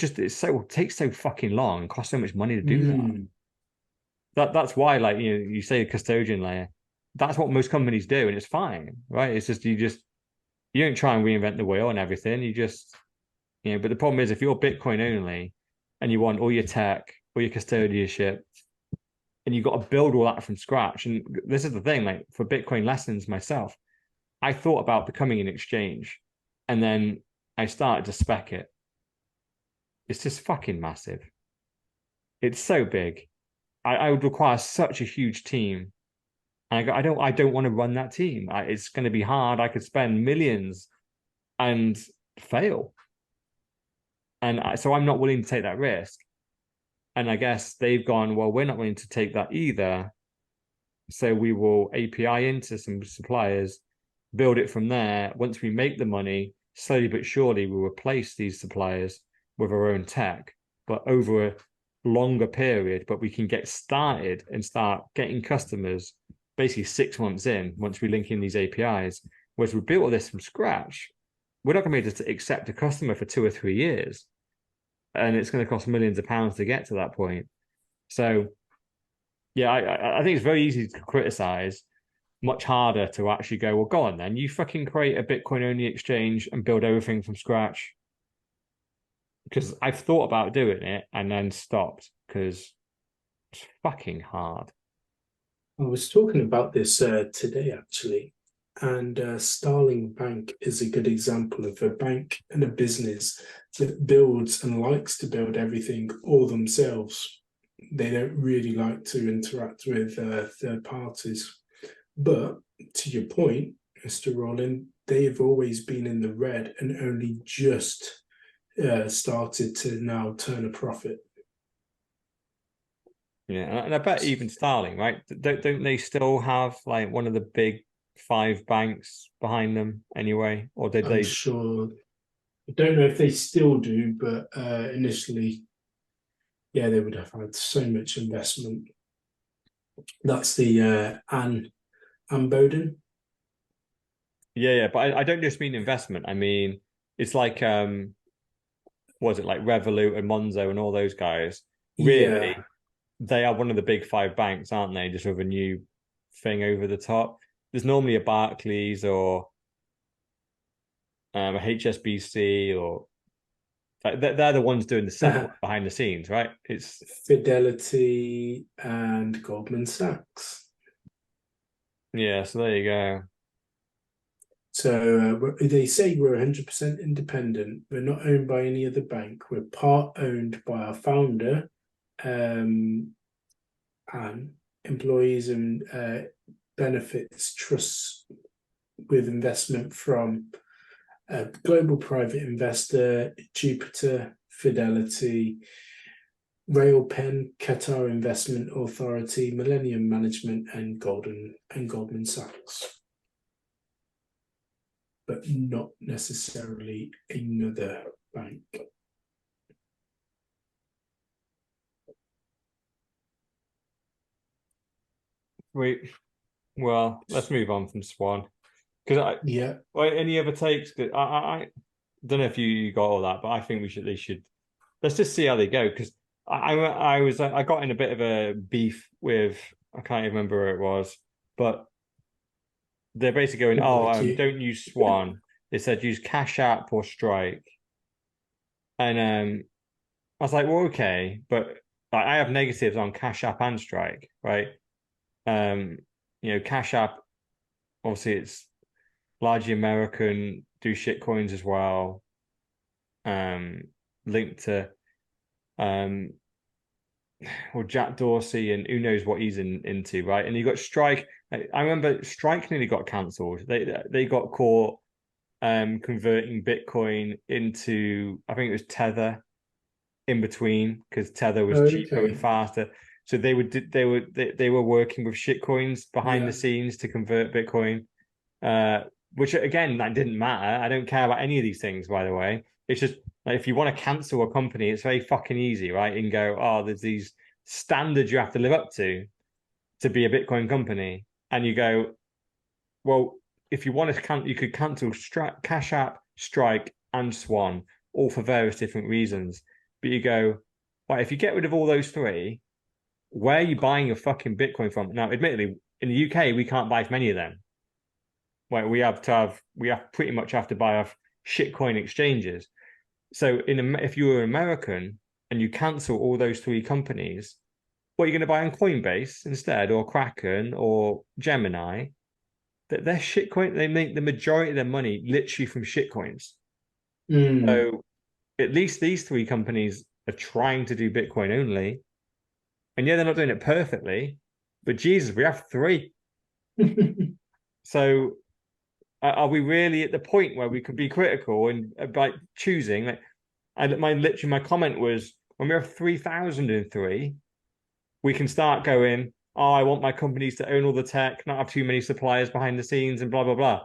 takes so fucking long and costs so much money to do that. Mm. That's why, like, you say a custodian layer. That's what most companies do, and it's fine, right? It's just you don't try and reinvent the wheel and everything. You just but the problem is if you're Bitcoin only and you want all your tech, all your custodianship, and you've got to build all that from scratch. And this is the thing, like for Bitcoin lessons myself, I thought about becoming an exchange, and then I started to spec it. It's just fucking massive. It's so big. I would require such a huge team. And I don't want to run that team. It's going to be hard. I could spend millions and fail. And so I'm not willing to take that risk. And I guess they've gone, well, we're not willing to take that either. So we will API into some suppliers, build it from there. Once we make the money, slowly but surely we'll replace these suppliers with our own tech, but over a longer period. But we can get started and start getting customers basically 6 months in once we link in these APIs. Whereas we built all this from scratch, we're not going to be able to accept a customer for 2 or 3 years. And it's going to cost millions of pounds to get to that point. So, yeah, I think it's very easy to criticize, much harder to actually go, well, go on then. You fucking create a Bitcoin only exchange and build everything from scratch. Because I've thought about doing it and then stopped because it's fucking hard. I was talking about this today, actually, and Starling Bank is a good example of a bank and a business that builds and likes to build everything all themselves. They don't really like to interact with third parties. But to your point, Mr. Rollin, they have always been in the red and only just started to now turn a profit. Yeah, and I bet even Starling, right? Don't they still have like one of the big 5 banks behind them anyway? Or did I'm they? sure. I don't know if they still do, but initially, yeah, they would have had so much investment. That's the Anne Boden. Yeah, but I don't just mean investment. I mean it's like was it like Revolut and Monzo and all those guys? Yeah, Really, they are one of the big 5 banks, aren't they? Just with a new thing over the top. There's normally a Barclays or a HSBC or like they're the ones doing the setup behind the scenes, right? It's Fidelity and Goldman Sachs. yeah, so there you go. So they say we're 100% independent. We're not owned by any other bank. We're part owned by our founder, and employees and benefits trusts with investment from a global private investor, Jupiter, Fidelity, Railpen, Qatar Investment Authority, Millennium Management, and Goldman Sachs, but not necessarily another bank. Wait, well, let's move on from Swan because Yeah, any other takes? I don't know if you got all that, but I think they should. Let's just see how they go because I got in a bit of a beef with I can't even remember where it was, but they're basically going, oh, like you. don't use Swan. They said use Cash App or Strike, and I was like, well, okay, but like, I have negatives on Cash App and Strike, right? Um, Cash App, obviously, it's largely American, do shit coins as well. Um, Linked to or Jack Dorsey, and who knows what he's into, right? And you got Strike. I remember Strike nearly got cancelled. They got caught converting Bitcoin into, I think it was Tether in between, because Tether was cheaper and Okay. faster. So they were working with shitcoins behind the Yeah. scenes to convert Bitcoin. Which again, that didn't matter. I don't care about any of these things, by the way. It's just like if you want to cancel a company, it's very fucking easy, right? You can go, oh, there's these standards you have to live up to be a Bitcoin company, and you go, well, if you want to cancel, you could cancel Cash App, Strike, and Swan, all for various different reasons. But you go, right, if you get rid of all those three, where are you buying your fucking Bitcoin from? Now, admittedly, in the UK, we can't buy many of them. Where we have pretty much have to buy off shitcoin exchanges. So if you were American and you cancel all those three companies, what are you going to buy on Coinbase instead, or Kraken, or Gemini? That they're shitcoin. They make the majority of their money literally from shitcoins. Mm. So at least these three companies are trying to do Bitcoin only, and yeah, they're not doing it perfectly. But Jesus, we have three. So are we really at the point where we could be critical and about choosing? Like, my comment was, when we have 3,003, we can start going, oh, I want my companies to own all the tech, not have too many suppliers behind the scenes, and blah blah blah.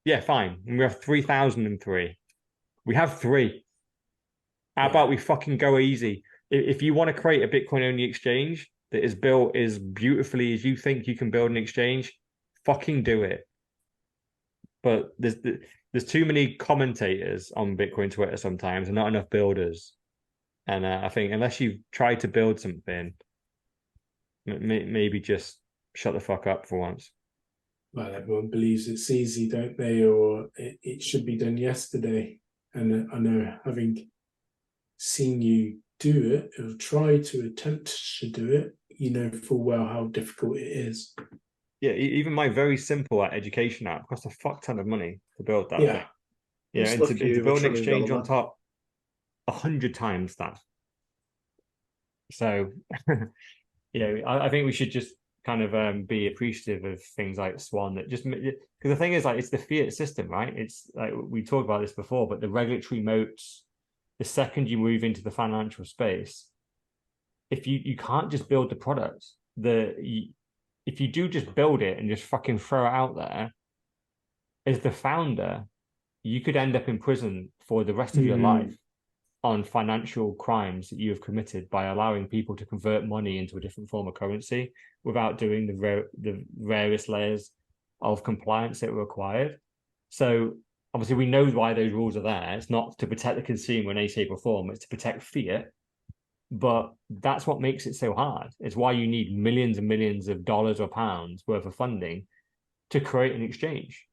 Yeah, fine. And we have 3,003. We have three. How Yeah. about we fucking go easy? If you want to create a Bitcoin only exchange that is built as beautifully as you think you can build an exchange, fucking do it. But there's too many commentators on Bitcoin Twitter sometimes, and not enough builders. And I think unless you've tried to build something, maybe just shut the fuck up for once. Well, everyone believes it's easy, don't they? Or it should be done yesterday. And I know, having seen you do it or try to attempt to do it, you know full well how difficult it is. Yeah, even my very simple education app cost a fuck ton of money to build that thing. Yeah. Yeah, It's and lucky to over build an $1 trillion exchange on man. top, 100 times that. So, yeah, I think we should just kind of be appreciative of things like Swan. That just because the thing is, like, it's the fiat system, right? It's like we talked about this before, but the regulatory moats. The second you move into the financial space, if you can't just build the product, if you do just build it and just fucking throw it out there, as the founder, you could end up in prison for the rest of your Mm. life on financial crimes that you have committed by allowing people to convert money into a different form of currency without doing the various layers of compliance that are required. So obviously we know why those rules are there. It's not to protect the consumer in any shape or form, it's to protect fiat. But that's what makes it so hard. It's why you need millions and millions of dollars or pounds worth of funding to create an exchange.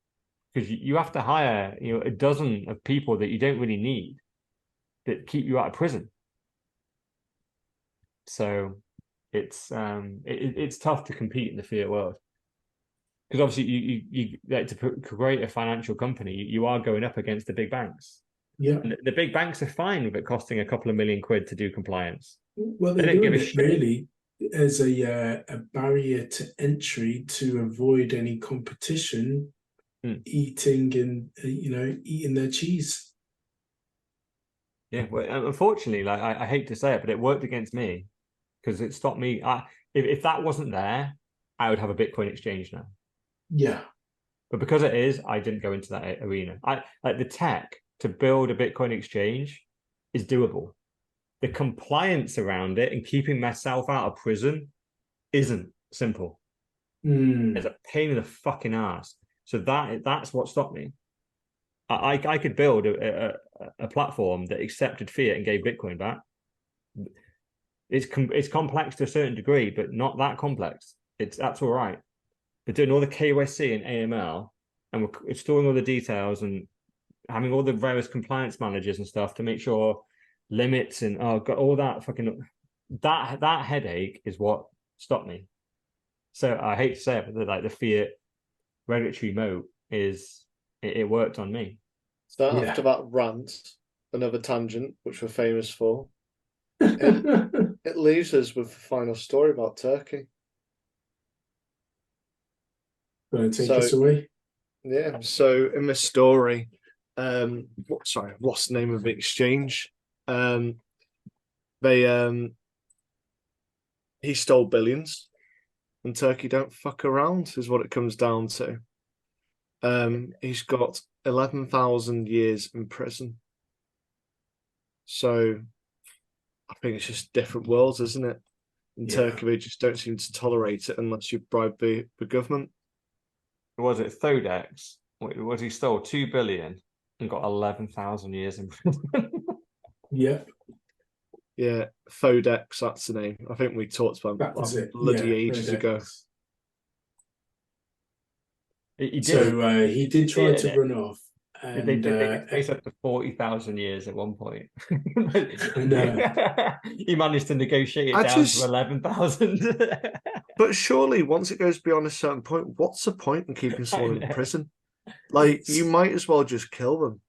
Because you have to hire, a dozen of people that you don't really need that keep you out of prison. So it's tough to compete in the fiat world. Because obviously you like to create a financial company, you are going up against the big banks. Yeah. And the big banks are fine with it costing a couple of million quid to do compliance. Well, They they're don't give doing a it shit. really as a barrier to entry to avoid any competition eating and eating their cheese. Yeah, well, unfortunately, like I hate to say it, but it worked against me because it stopped me. If that wasn't there, I would have a Bitcoin exchange now. Yeah. But because it is, I didn't go into that arena. I like the tech to build a Bitcoin exchange is doable. The compliance around it and keeping myself out of prison isn't simple. It's Mm. a pain in the fucking ass. So that's what stopped me. I could build a platform that accepted fiat and gave Bitcoin back. It's complex to a certain degree, but not that complex. That's all right. But doing all the KYC and AML, and we're storing all the details and having all the various compliance managers and stuff to make sure limits and got all that fucking that headache is what stopped me. So I hate to say it, but like the fiat regulatory moat it worked on me. So after Yeah. that rant, another tangent, which we're famous for, It leaves us with the final story about Turkey. Going to take So, us away? yeah, so in this story, what's the name of the exchange? They he stole billions, and Turkey don't fuck around, is what it comes down to. He's got 11,000 years in prison. So I think it's just different worlds, isn't it? In Yeah. Turkey, they just don't seem to tolerate it unless you bribe the government. Was it Thodex? Was he stole 2 billion and got 11,000 years in prison? Yeah, Yeah, Thodex, that's the name. I think we talked about that was that it. bloody Yeah, ages ago. He did. So he did try to it. run off, Did they and did they face up to 40,000 years at one point? I know. He managed to negotiate it I down to just, 11,000. but surely once it goes beyond a certain point, what's the point in keeping I someone in know. prison? Like, you might as well just kill them.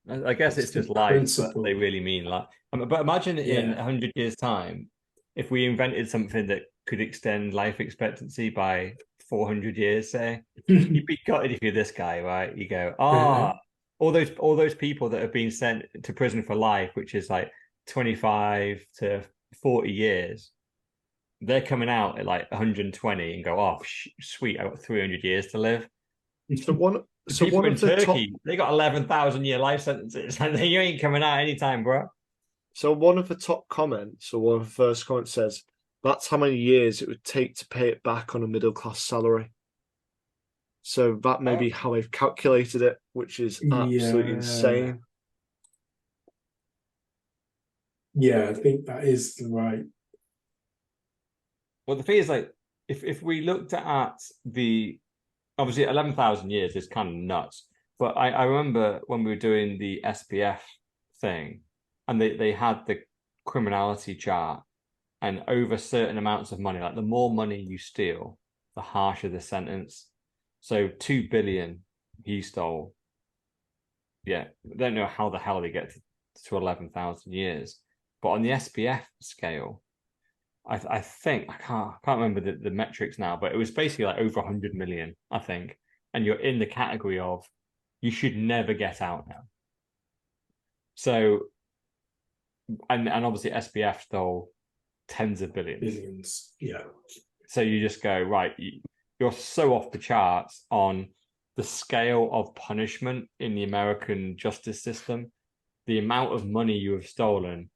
I guess it's the just life, but they principle. really mean life. But imagine in Yeah. 100 years' time, if we invented something that could extend life expectancy by 400 years, say, you'd be gutted if you're this guy, right? You go, all those people that have been sent to prison for life, which is like 25 to 40 years, they're coming out at like 120 and go, oh, sweet, I've got 300 years to live. So one, The so people one in of the top, Turkey, they got 11,000 year life sentences, and you ain't coming out anytime, bro. so one of the top comments, or one of the first comments says, that's how many years it would take to pay it back on a middle class salary. So that may be how they've calculated it, which is absolutely Yeah. insane. Yeah, I think that is right. Well, the thing is, like, if we looked at the obviously 11,000 years is kind of nuts, but I remember when we were doing the SPF thing, and they had the criminality chart, and over certain amounts of money, like the more money you steal, the harsher the sentence. So 2 billion he stole. Yeah, I don't know how the hell they get to 11,000 years, but on the SPF scale, I think I can't remember the metrics now, but it was basically like over 100 million, I think, and you're in the category of you should never get out now. So and obviously SPF stole tens of billions. Billions. Yeah. So you just go, right, you're so off the charts on the scale of punishment in the American justice system. The amount of money you have stolen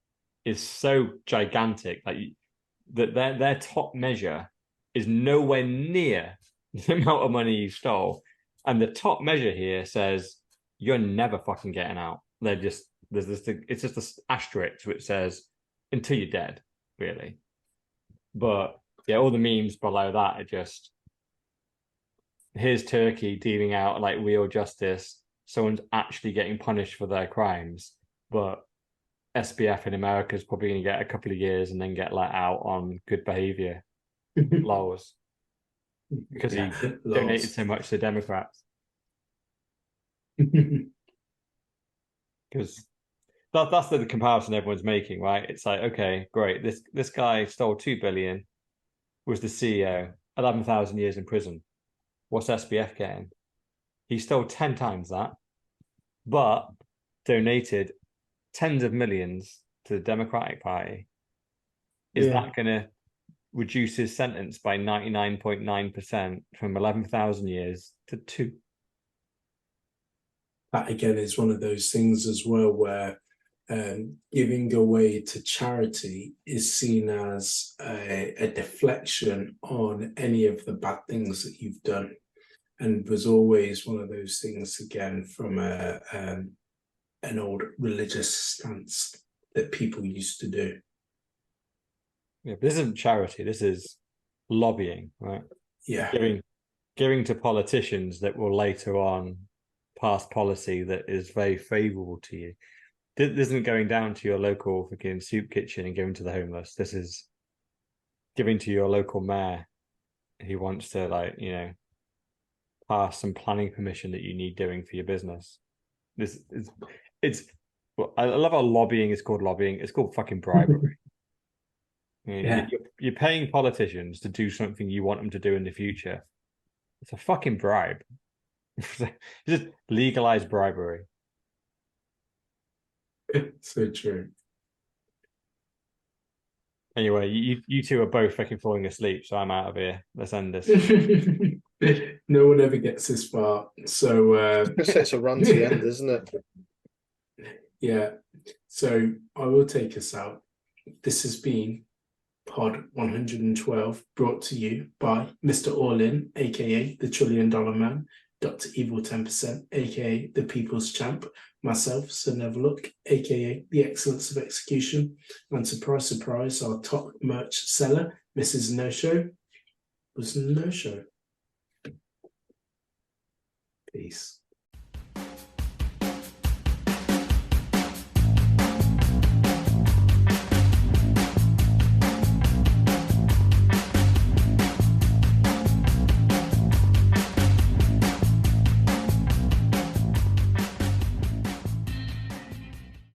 is so gigantic that their top measure is nowhere near the amount of money you stole. And the top measure here says you're never fucking getting out. It's just an asterisk which says until you're dead, really. But yeah, all the memes below that are just here's Turkey dealing out like real justice. Someone's actually getting punished for their crimes, but SBF in America is probably going to get a couple of years and then get let out on good behavior laws because he donated so much to Democrats. Because that's the comparison everyone's making, right? It's like, okay, great. This guy stole 2 billion, was the CEO, 11,000 years in prison. What's SBF getting? He stole 10 times that, but donated tens of millions to the Democratic Party. Is that going to reduce his sentence by 99.9% from 11,000 years to 2? That again is one of those things as well where giving away to charity is seen as a deflection on any of the bad things that you've done, and was always one of those things again from an old religious stance that people used to do. Yeah, this isn't charity. This is lobbying, right? Yeah. Giving to politicians that will later on pass policy that is very favourable to you. This isn't going down to your local freaking soup kitchen and giving to the homeless. This is giving to your local mayor who wants to, like, pass some planning permission that you need doing for your business. This is it's Well, I love how lobbying is called lobbying. It's called fucking bribery. Yeah. You're paying politicians to do something you want them to do in the future. It's a fucking bribe. Just legalize bribery. So true. Anyway, you two are both fucking falling asleep, so I'm out of here. Let's end this. No one ever gets this far. So It's a ranty end, isn't it? yeah. So I will take us out. This has been Pod 112, brought to you by Mr. All-In, aka the $1 Trillion Man, Dr. Evil 10%, aka the People's Champ, myself, Sir Neverlook, aka the Excellence of Execution, and surprise, surprise, our top merch seller, Mrs. No Show, was No Show. Peace.